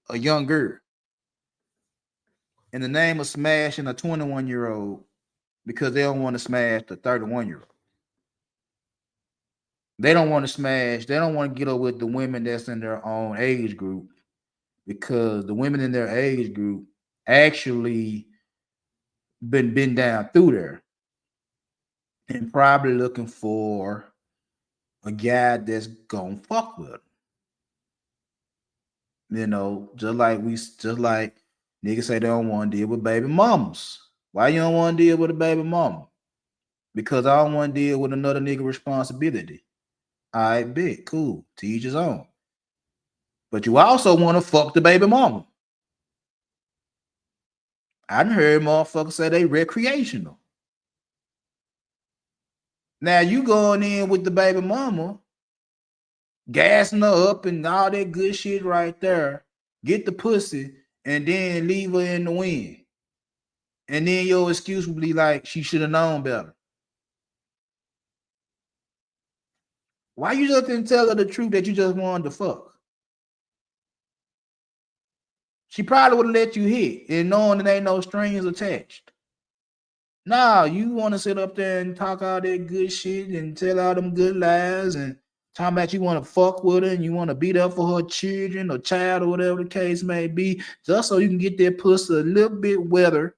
a young girl, in the name of smashing a 21-year-old because they don't want to smash the 31-year-old. They don't want to smash. They don't want to get up with the women that's in their own age group because the women in their age group actually been down through there and probably looking for a guy that's gonna fuck with them. You know, just like niggas say they don't want to deal with baby mamas. Why you don't want to deal with a baby mama? Because I don't want to deal with another nigga responsibility. I bet, cool. To each his own. But you also want to fuck the baby mama. I done heard motherfuckers say they recreational. Now you going in with the baby mama, gassing her up and all that good shit right there, get the pussy, and then leave her in the wind. And then your excuse will be like, she should have known better. Why you just didn't tell her the truth that you just wanted to fuck? She probably would have let you hit and knowing that ain't no strings attached. Nah, you want to sit up there and talk all that good shit and tell all them good lies and talk about you want to fuck with her and you want to be there for her children or child or whatever the case may be, just so you can get that pussy a little bit wetter,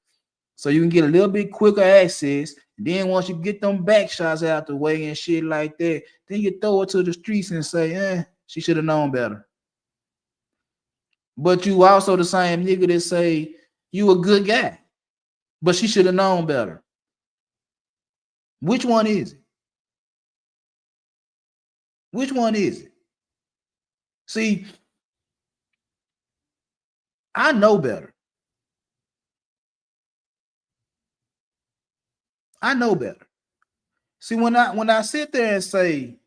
so you can get a little bit quicker access. And then once you get them back shots out the way and shit like that, then you throw it to the streets and say, she should have known better. But you also the same nigga that say you a good guy, but she should have known better. Which one is it? Which one is it? See, I know better. I know better. See, when I sit there and say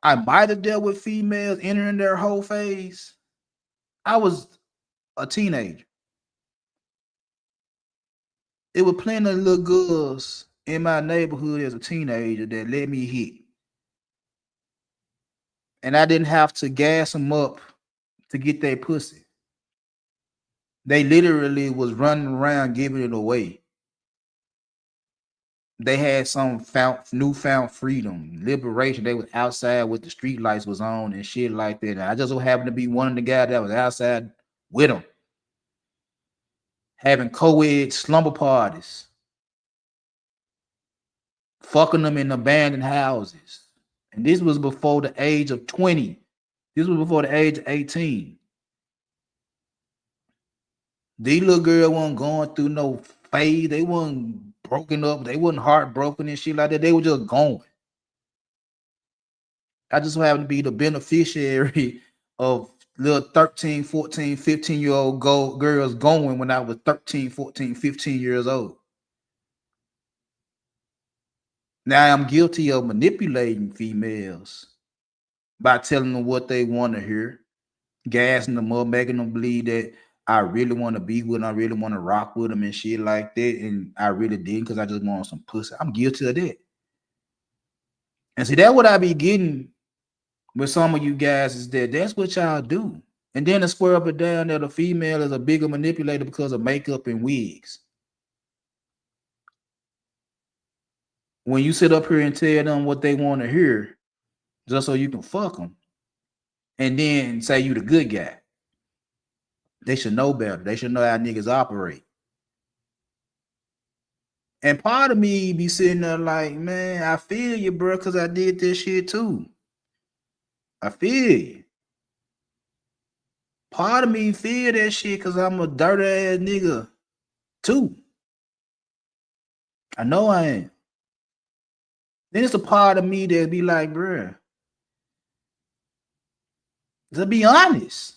I might have dealt with females entering their whole phase, I was a teenager. It was plenty of little girls in my neighborhood as a teenager that let me hit. And I didn't have to gas them up to get their pussy. They literally was running around giving it away. They had some newfound freedom, liberation. They was outside with the street lights was on and shit like that. And I just so happened to be one of the guys that was outside with them, having co-ed slumber parties, fucking them in abandoned houses. And this was before the age of 20. This was before the age of 18. These little girls weren't going through no phase. They weren't broken up. They wasn't heartbroken and shit like that. They were just going. I just so happened to be the beneficiary of little 13, 14, 15-year-old girls going when I was 13, 14, 15 years old. Now I'm guilty of manipulating females by telling them what they want to hear, gassing them up, making them believe that I really want to be with them, I really want to rock with them and shit like that. And I really didn't because I just want some pussy. I'm guilty of that. And see, that's what I be getting with some of you guys is that that's what y'all do. And then to square up and down that a female is a bigger manipulator because of makeup and wigs. When you sit up here and tell them what they want to hear, just so you can fuck them, and then say you the good guy, they should know better. They should know how niggas operate. And part of me be sitting there like, man, I feel you, bro, because I did this shit too. I feel you. Part of me feel that shit because I'm a dirty ass nigga too. I know I am. Then it's a part of me that be like, bruh, to be honest,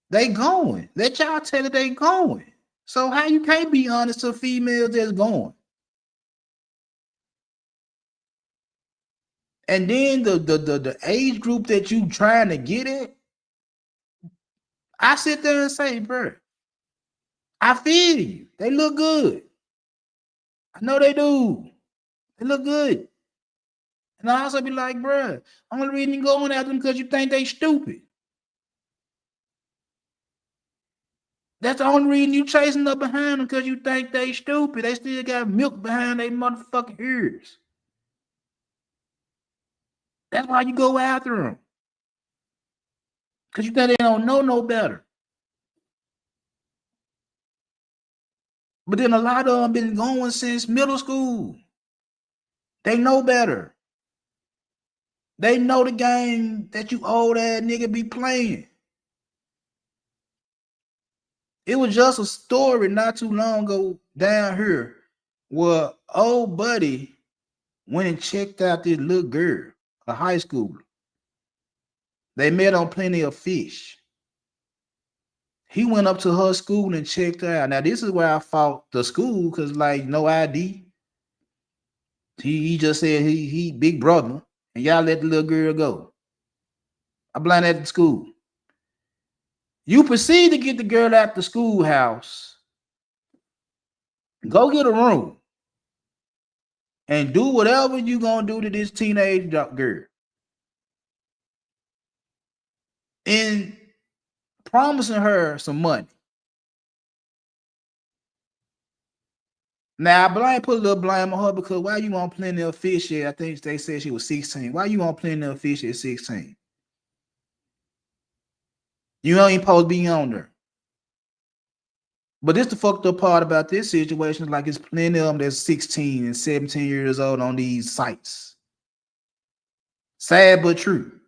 they going. Let y'all tell it they going. So how you can't be honest to females that's going? And then the age group that you trying to get at, I sit there and say, bruh, I feel you. They look good. I know they do. They look good. And I also be like, bruh, only reason you going after them because you think they stupid. That's the only reason you chasing up behind them, because you think they stupid. They still got milk behind their motherfucking ears. That's why you go after them. Because you think they don't know no better. But then a lot of them been going since middle school. They know better. They know the game that you old ass nigga be playing. It was just a story not too long ago down here where old buddy went and checked out this little girl, a high schooler. They met on Plenty of Fish. He went up to her school and checked her out. Now, this is where I fought the school, because like no ID. He just said he big brother, and y'all let the little girl go. I blame that at the school. You proceed to get the girl out the schoolhouse. Go get a room and do whatever you gonna do to this teenage girl. And promising her some money. Now, I put a little blame on her, because why you on Plenty of Fish yet? I think they said she was 16. Why you on Plenty of Fish at 16? You ain't supposed to be on there. But this the fucked up part about this situation, like it's plenty of them that's 16 and 17 years old on these sites. Sad but true.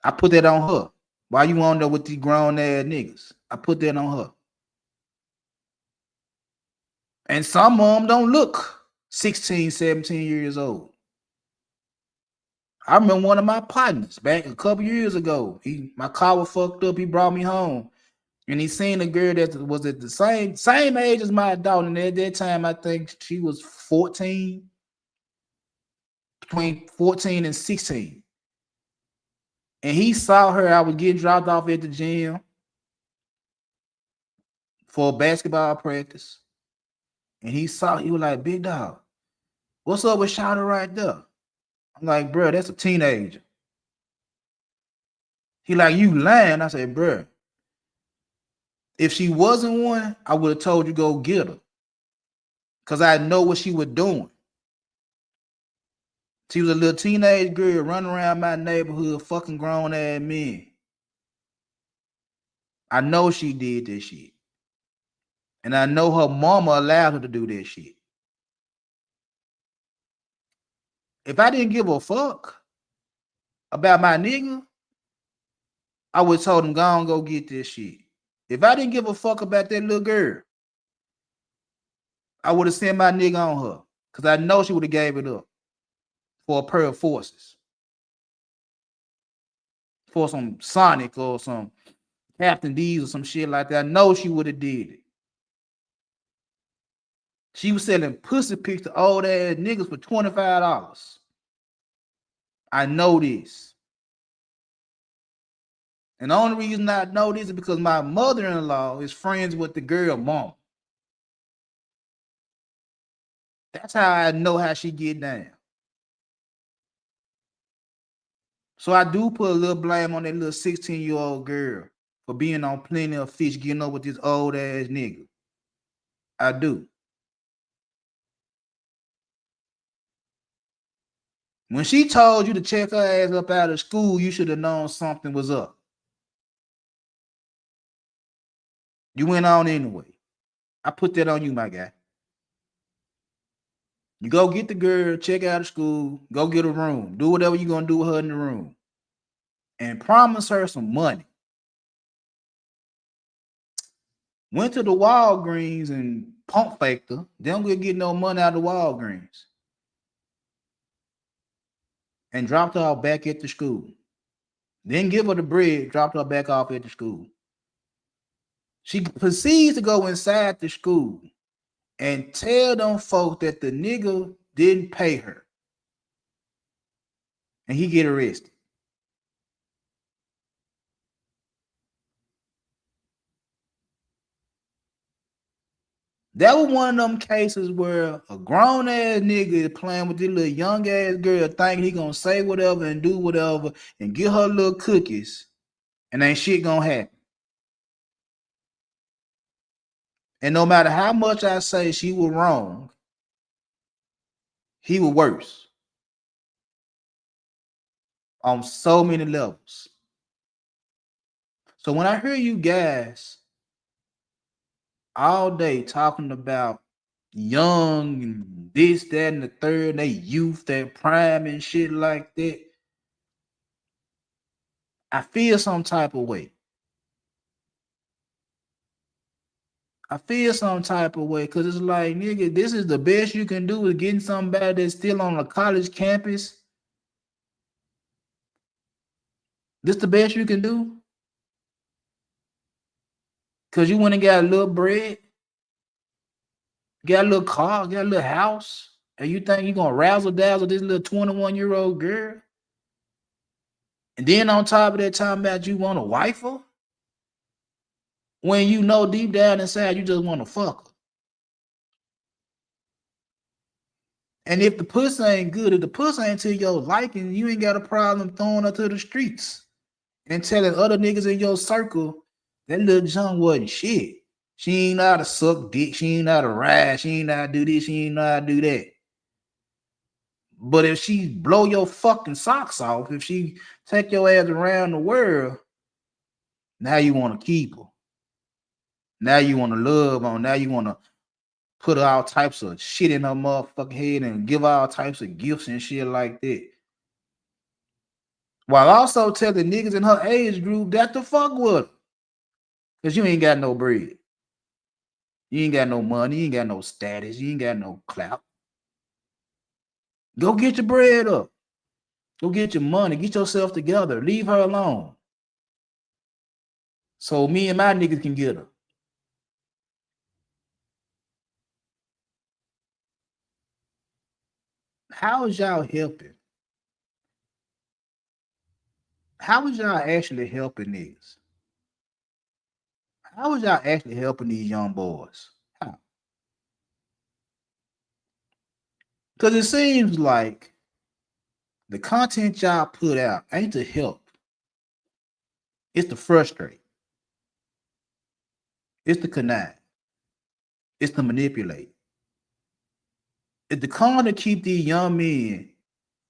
I put that on her. Why you on there with these grown ass niggas? I put that on her. And some of them don't look 16, 17 years old. I remember one of my partners back a couple years ago. My car was fucked up. He brought me home. And he seen a girl that was at the same age as my daughter. And at that time, I think she was 14, between 14 and 16. And he saw her. I was getting dropped off at the gym for basketball practice. And he was like, big dog, what's up with Shawty right there? I'm like, bro, that's a teenager. He like, you lying? I said, bro, if she wasn't one, I would have told you go get her. Because I know what she was doing. She was a little teenage girl running around my neighborhood, fucking grown ass men. I know she did this shit. And I know her mama allowed her to do this shit. If I didn't give a fuck about my nigga, I would have told him, go on, go get this shit. If I didn't give a fuck about that little girl, I would have sent my nigga on her. Because I know she would have gave it up for a pair of forces. For some Sonic or some Captain D's or some shit like that. I know she would have did it. She was selling pussy pics to old ass niggas for $25. I know this. And the only reason I know this is because my mother-in-law is friends with the girl mom. That's how I know how she get down. So I do put a little blame on that little 16-year-old girl for being on Plenty of Fish, getting over with this old ass nigga. I do. When she told you to check her ass up out of school, you should have known something was up. You went on anyway. I put that on you, my guy. You go get the girl, check out of school, go get a room. Do whatever you're going to do with her in the room. And promise her some money. Went to the Walgreens and pump faked her. Then we'll get no money out of the Walgreens. And dropped her off back at the school. Then give her the bread, dropped her back off at the school. She proceeds to go inside the school and tell them folks that the nigga didn't pay her. And he get arrested. That was one of them cases where a grown ass nigga is playing with this little young ass girl, thinking he gonna say whatever and do whatever and get her little cookies, and ain't shit gonna happen. And no matter how much I say she was wrong, he was worse on so many levels. So when I hear you guys all day talking about young and this, that, and the third, they youth, their prime and shit like that, I feel some type of way. I feel some type of way because it's like, nigga, this is the best you can do is getting somebody that's still on a college campus. This the best you can do? Because you went and got a little bread, got a little car, got a little house, and you think you're going to razzle dazzle this little 21-year-old girl? And then on top of that, talking about you want a wife her? When you know deep down inside you just want to fuck her. And if the pussy ain't good, if the pussy ain't to your liking, you ain't got a problem throwing her to the streets and telling other niggas in your circle that little junk wasn't shit. She ain't know how to suck dick. She ain't know how to ride. She ain't know how to do this. She ain't know how to do that. But if she blow your fucking socks off, if she take your ass around the world, now you want to keep her. Now you want to love on. Now you want to put all types of shit in her motherfucking head and give all types of gifts and shit like that. While also telling niggas in her age group that the fuck with her. Because you ain't got no bread. You ain't got no money. You ain't got no status. You ain't got no clout. Go get your bread up. Go get your money. Get yourself together. Leave her alone. So me and my niggas can get her. How is y'all helping? How is y'all actually helping niggas? How is y'all actually helping these young boys? How? Because it seems like the content y'all put out ain't to help. It's to frustrate. It's to connive. It's to manipulate. It's the con to keep these young men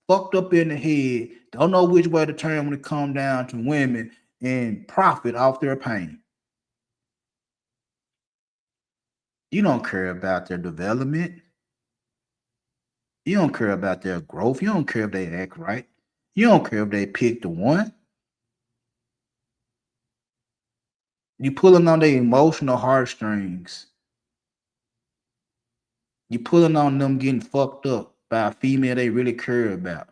fucked up in the head, don't know which way to turn when it comes down to women and profit off their pain. You don't care about their development. You don't care about their growth. You don't care if they act right. You don't care if they pick the one. You pulling on their emotional heartstrings. You pulling on them getting fucked up by a female they really care about.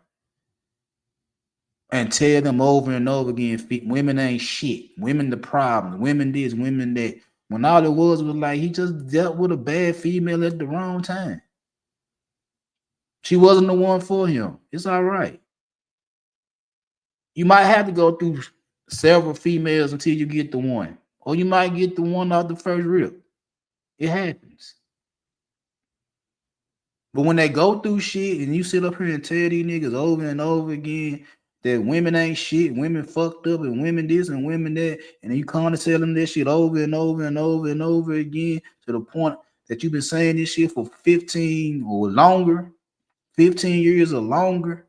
And tell them over and over again, women ain't shit. Women the problem. Women this, women that. When all it was like he just dealt with a bad female at the wrong time. She wasn't the one for him. It's all right. You might have to go through several females until you get the one. Or you might get the one off the first rip. It happens. But when they go through shit and you sit up here and tell these niggas over and over again that women ain't shit, women fucked up, and women this and women that, and you kind of tell them this shit over and over and over and over again to the point that you've been saying this shit for 15 or longer, 15 years or longer,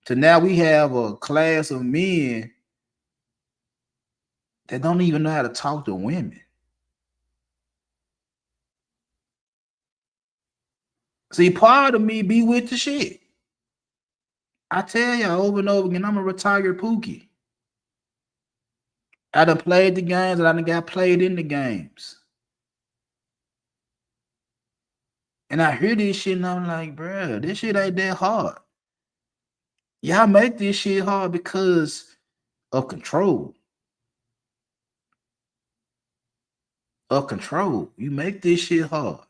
to now we have a class of men that don't even know how to talk to women. See, part of me be with the shit. I tell y'all over and over again, I'm a retired Pookie. I done played the games and I done got played in the games. And I hear this shit and I'm like, bruh, this shit ain't that hard. Y'all make this shit hard because of control. Of control. You make this shit hard.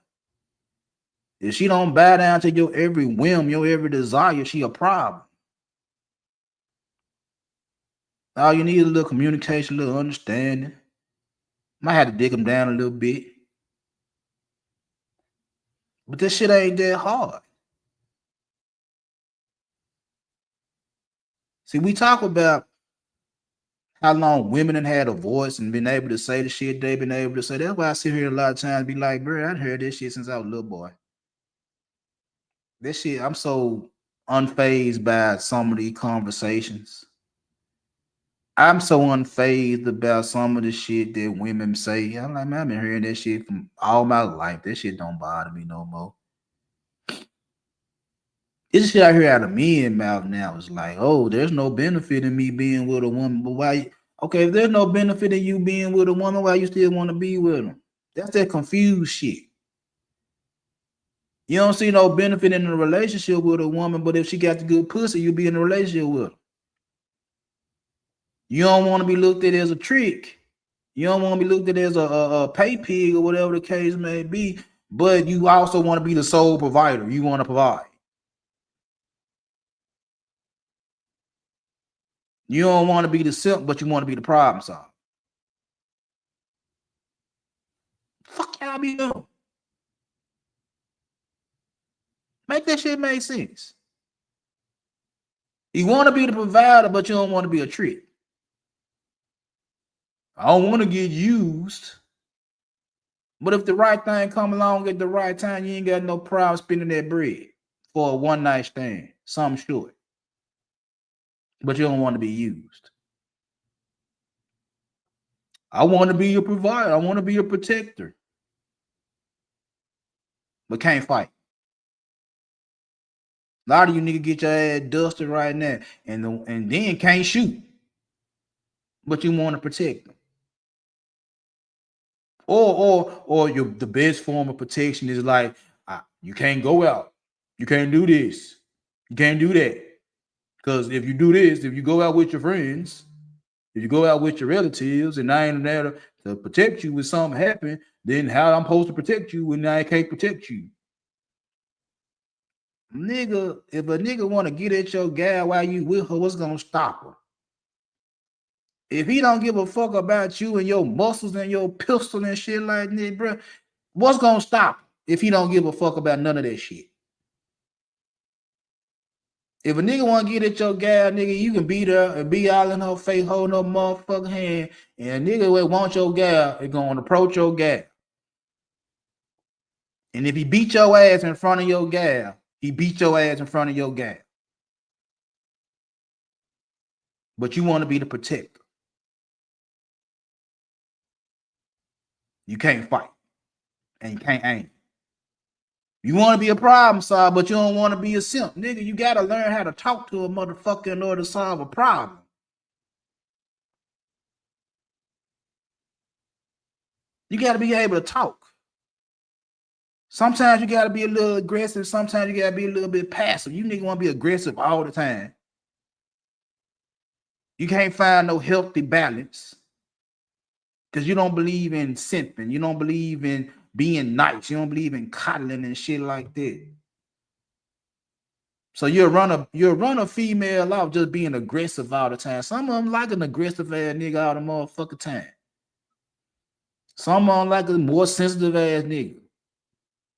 If she don't bow down to your every whim, your every desire, she a problem. All you need is a little communication, a little understanding. Might have to dig them down a little bit. But this shit ain't that hard. See, we talk about how long women done had a voice and been able to say the shit they been able to say. That's why I sit here a lot of times and be like, bro, I heard this shit since I was a little boy. This shit, I'm so unfazed by some of these conversations. I'm so unfazed about some of the shit that women say. I'm like, man, I've been hearing that shit from all my life. That shit don't bother me no more. This shit I hear out of men mouth now is like, oh, there's no benefit in me being with a woman. But why? Okay, if there's no benefit in you being with a woman, why you still want to be with them? That's that confused shit. You don't see no benefit in a relationship with a woman, but if she got the good pussy, you be in a relationship with her. You don't want to be looked at as a trick. You don't want to be looked at as a pay pig or whatever the case may be, but you also want to be the sole provider. You want to provide. You don't want to be the simp, but you want to be the problem solver. Fuck y'all be doing. Make that shit make sense. You want to be the provider, but you don't want to be a trick. I don't want to get used. But if the right thing come along at the right time, you ain't got no problem spending that bread for a one night stand, something short. But you don't want to be used. I want to be your provider. I want to be your protector. But can't fight. A lot of you niggas get your ass dusted right now and then can't shoot. But you want to protect them. Or the best form of protection is like, you can't go out. You can't do this. You can't do that. Because if you do this, if you go out with your friends, if you go out with your relatives and I ain't there to protect you when something happen, then how I'm supposed to protect you when I can't protect you? Nigga, if a nigga want to get at your gal while you with her, what's gonna stop her? If he don't give a fuck about you and your muscles and your pistol and shit like that, bro, what's gonna stop if he don't give a fuck about none of that shit? If a nigga want to get at your gal, nigga, you can beat her and be all in her face, holding her motherfucking hand, and a nigga that want your gal is gonna approach your gal. And if he beat your ass in front of your gal, he beat your ass in front of your gal. But you want to be the protector. You can't fight. And you can't aim. You want to be a problem solver, but you don't want to be a simp. Nigga, you got to learn how to talk to a motherfucker in order to solve a problem. You got to be able to talk. Sometimes you got to be a little aggressive. Sometimes you got to be a little bit passive. You nigga want to be aggressive all the time. You can't find no healthy balance because you don't believe in simping. You don't believe in being nice. You don't believe in coddling and shit like that. So you'll run a female off just being aggressive all the time. Some of them like an aggressive ass nigga all the motherfucking time. Some of them like a more sensitive ass nigga.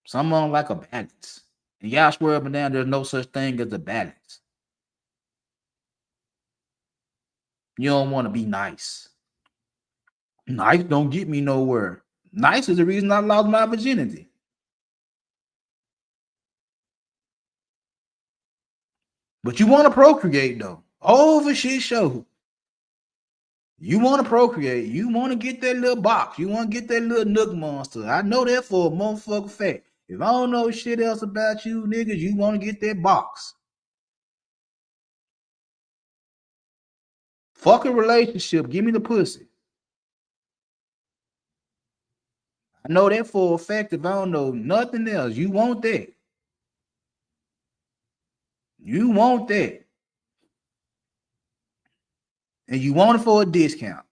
Some of them like a balance. And y'all swear up and down there's no such thing as a balance. You don't want to be nice. Nice don't get me nowhere. Nice is the reason I lost my virginity. But you want to procreate though. Over shit show. You want to procreate. You want to get that little box. You want to get that little nook monster. I know that for a motherfucking fact. If I don't know shit else about you niggas, you want to get that box. Fuck a relationship. Give me the pussy. I know that for a fact. If I don't know nothing else, you want that. You want that. And you want it for a discount.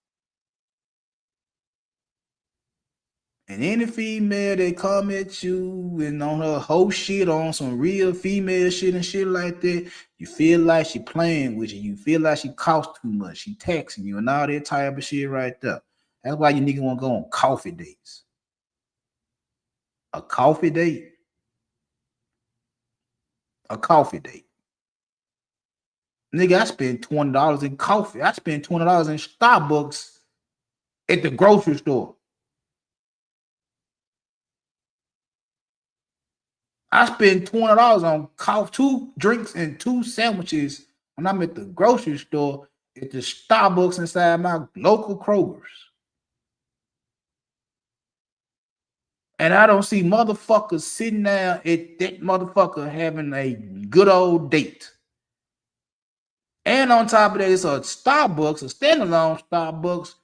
And any female that come at you and on her whole shit on some real female shit and shit like that, you feel like she playing with you. You feel like she costs too much. She taxing you and all that type of shit right there. That's why you nigga want to go on coffee dates. A coffee date? A coffee date. Nigga, I spent $20 in coffee. I spent $20 in Starbucks at the grocery store. I spent $20 on coffee, 2 drinks and 2 sandwiches when I'm at the grocery store at the Starbucks inside my local Kroger's. And I don't see motherfuckers sitting there at that motherfucker having a good old date. And on top of that, it's a Starbucks, a standalone Starbucks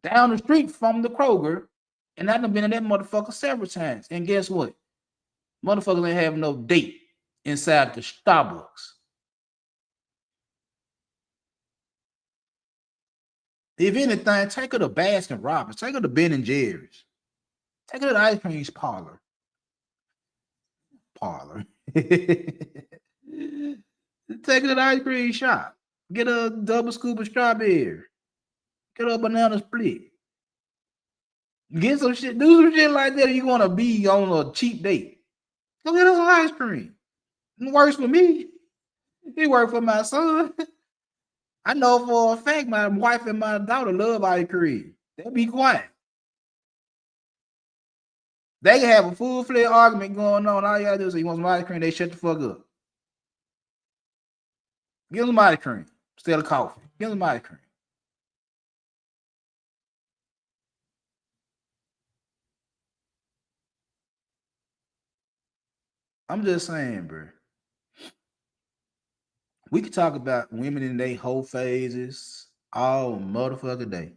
down the street from the Kroger. And I done been in that motherfucker several times. And guess what? Motherfuckers ain't having no date inside the Starbucks. If anything, take her to Baskin Robbins. Take her to Ben and Jerry's. Take her to the ice cream parlor. Take her to the ice cream shop. Get a double scoop of strawberry. Get a banana split. Get some shit. Do some shit like that if you want to be on a cheap date. Go get us some ice cream. It works for me. It works for my son. I know for a fact my wife and my daughter love ice cream. They'll be quiet. They can have a full-fledged argument going on. All you gotta do is say, you want some ice cream? They shut the fuck up. Give them ice cream instead of coffee. Give them ice cream. I'm just saying, bro. We could talk about women in their whole phases all motherfucking day.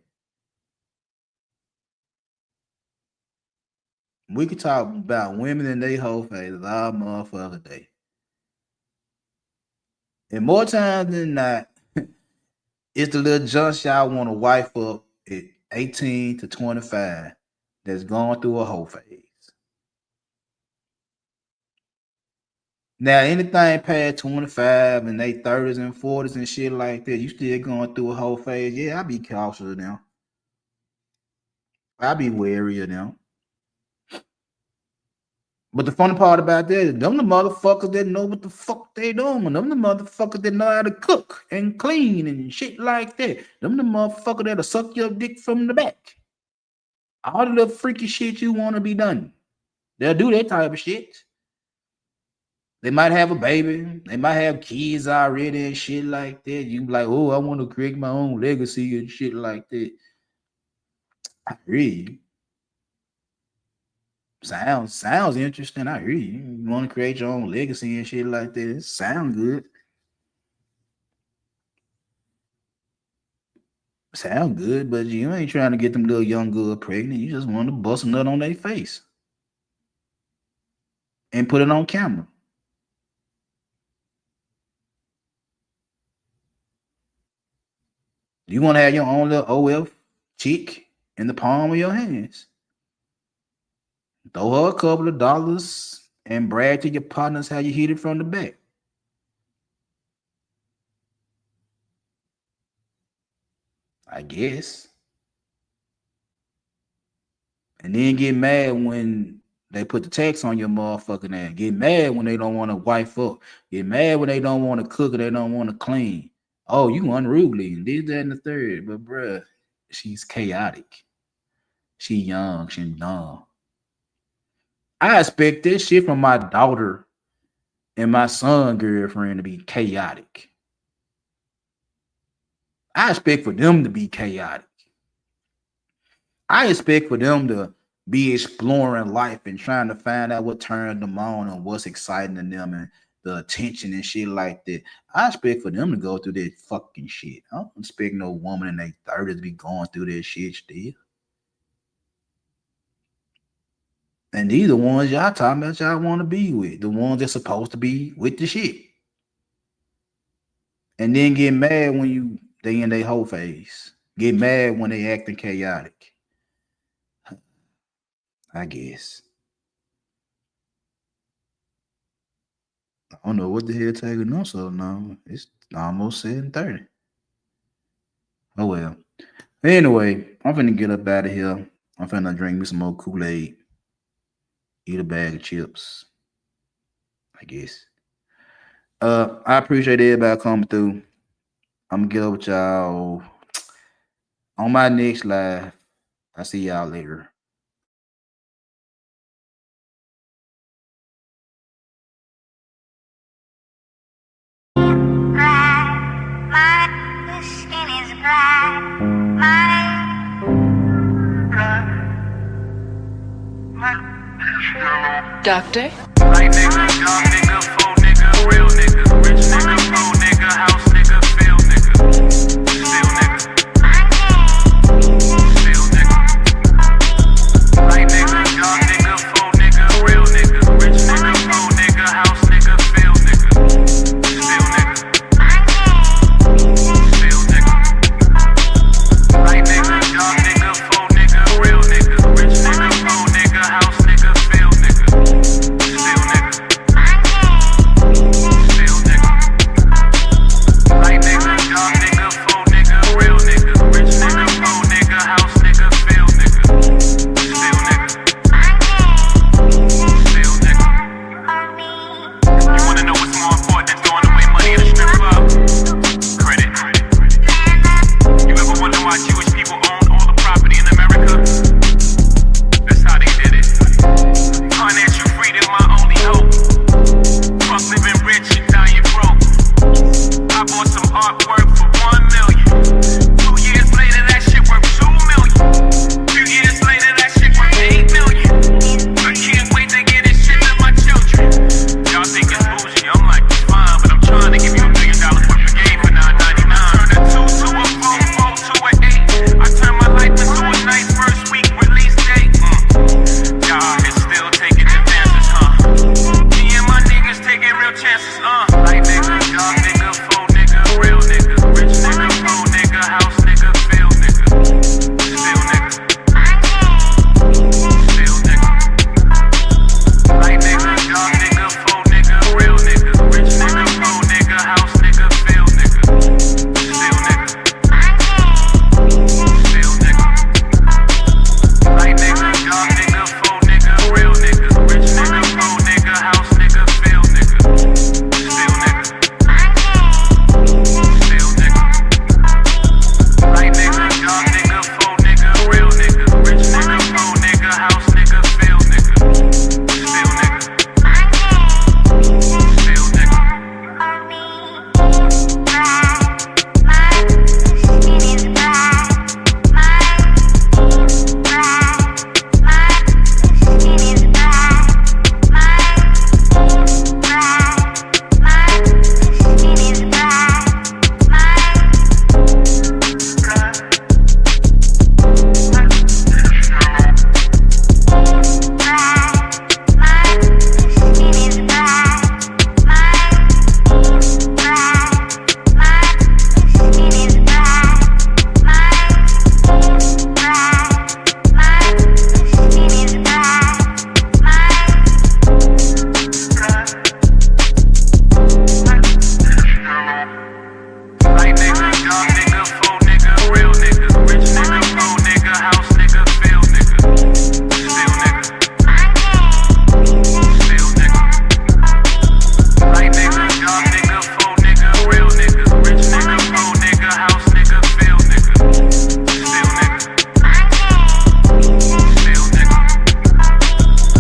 We could talk about women in their whole phases all motherfucking day. And more times than not, it's the little junk y'all want to wife up at 18 to 25 that's going through a whole phase. Now, anything past 25 and they 30s and 40s and shit like that, you still going through a whole phase. Yeah, I be cautious of them. I be wary of them. But the funny part about that is them the motherfuckers that know what the fuck they doing. Them the motherfuckers that know how to cook and clean and shit like that. Them the motherfuckers that'll suck your dick from the back. All the little freaky shit you want to be done. They'll do that type of shit. They might have a baby. They might have kids already and shit like that. You be like, oh, I want to create my own legacy and shit like that. I hear you. Sounds interesting. I hear you. You want to create your own legacy and shit like that. It sounds good. Sound good, but you ain't trying to get them little young girl pregnant. You just want to bust a nut on their face and put it on camera. You want to have your own little OF chick in the palm of your hands. Throw her a couple of dollars and brag to your partners how you hit it from the back. I guess. And then get mad when they put the tax on your motherfucking ass. Get mad when they don't want to wife up. Get mad when they don't want to cook or they don't want to clean. Oh, you unruly and this, that, and the third. But bruh, she's chaotic. She young, she dumb. I expect this shit from my daughter and my son girlfriend to be chaotic. I expect for them to be chaotic. I expect for them to be exploring life and trying to find out what turned them on and what's exciting to them and the attention and shit like that. I expect for them to go through that fucking shit. I don't expect no woman in their 30s to be going through that shit still. And these are the ones y'all talking about y'all want to be with. The ones that's supposed to be with the shit. And then get mad when they in their whole phase. Get mad when they acting chaotic. I guess. I don't know what the hell taking them so long. It's almost 7:30. Oh well. Anyway, I'm finna get up out of here. I'm finna drink me some more Kool-Aid. Eat a bag of chips. I guess. I appreciate everybody coming through. I'm gonna get up with y'all on my next live. I see y'all later. My skin is black. Doctor? Right nigga, young nigga, full nigga, real nigga, rich nigga, poor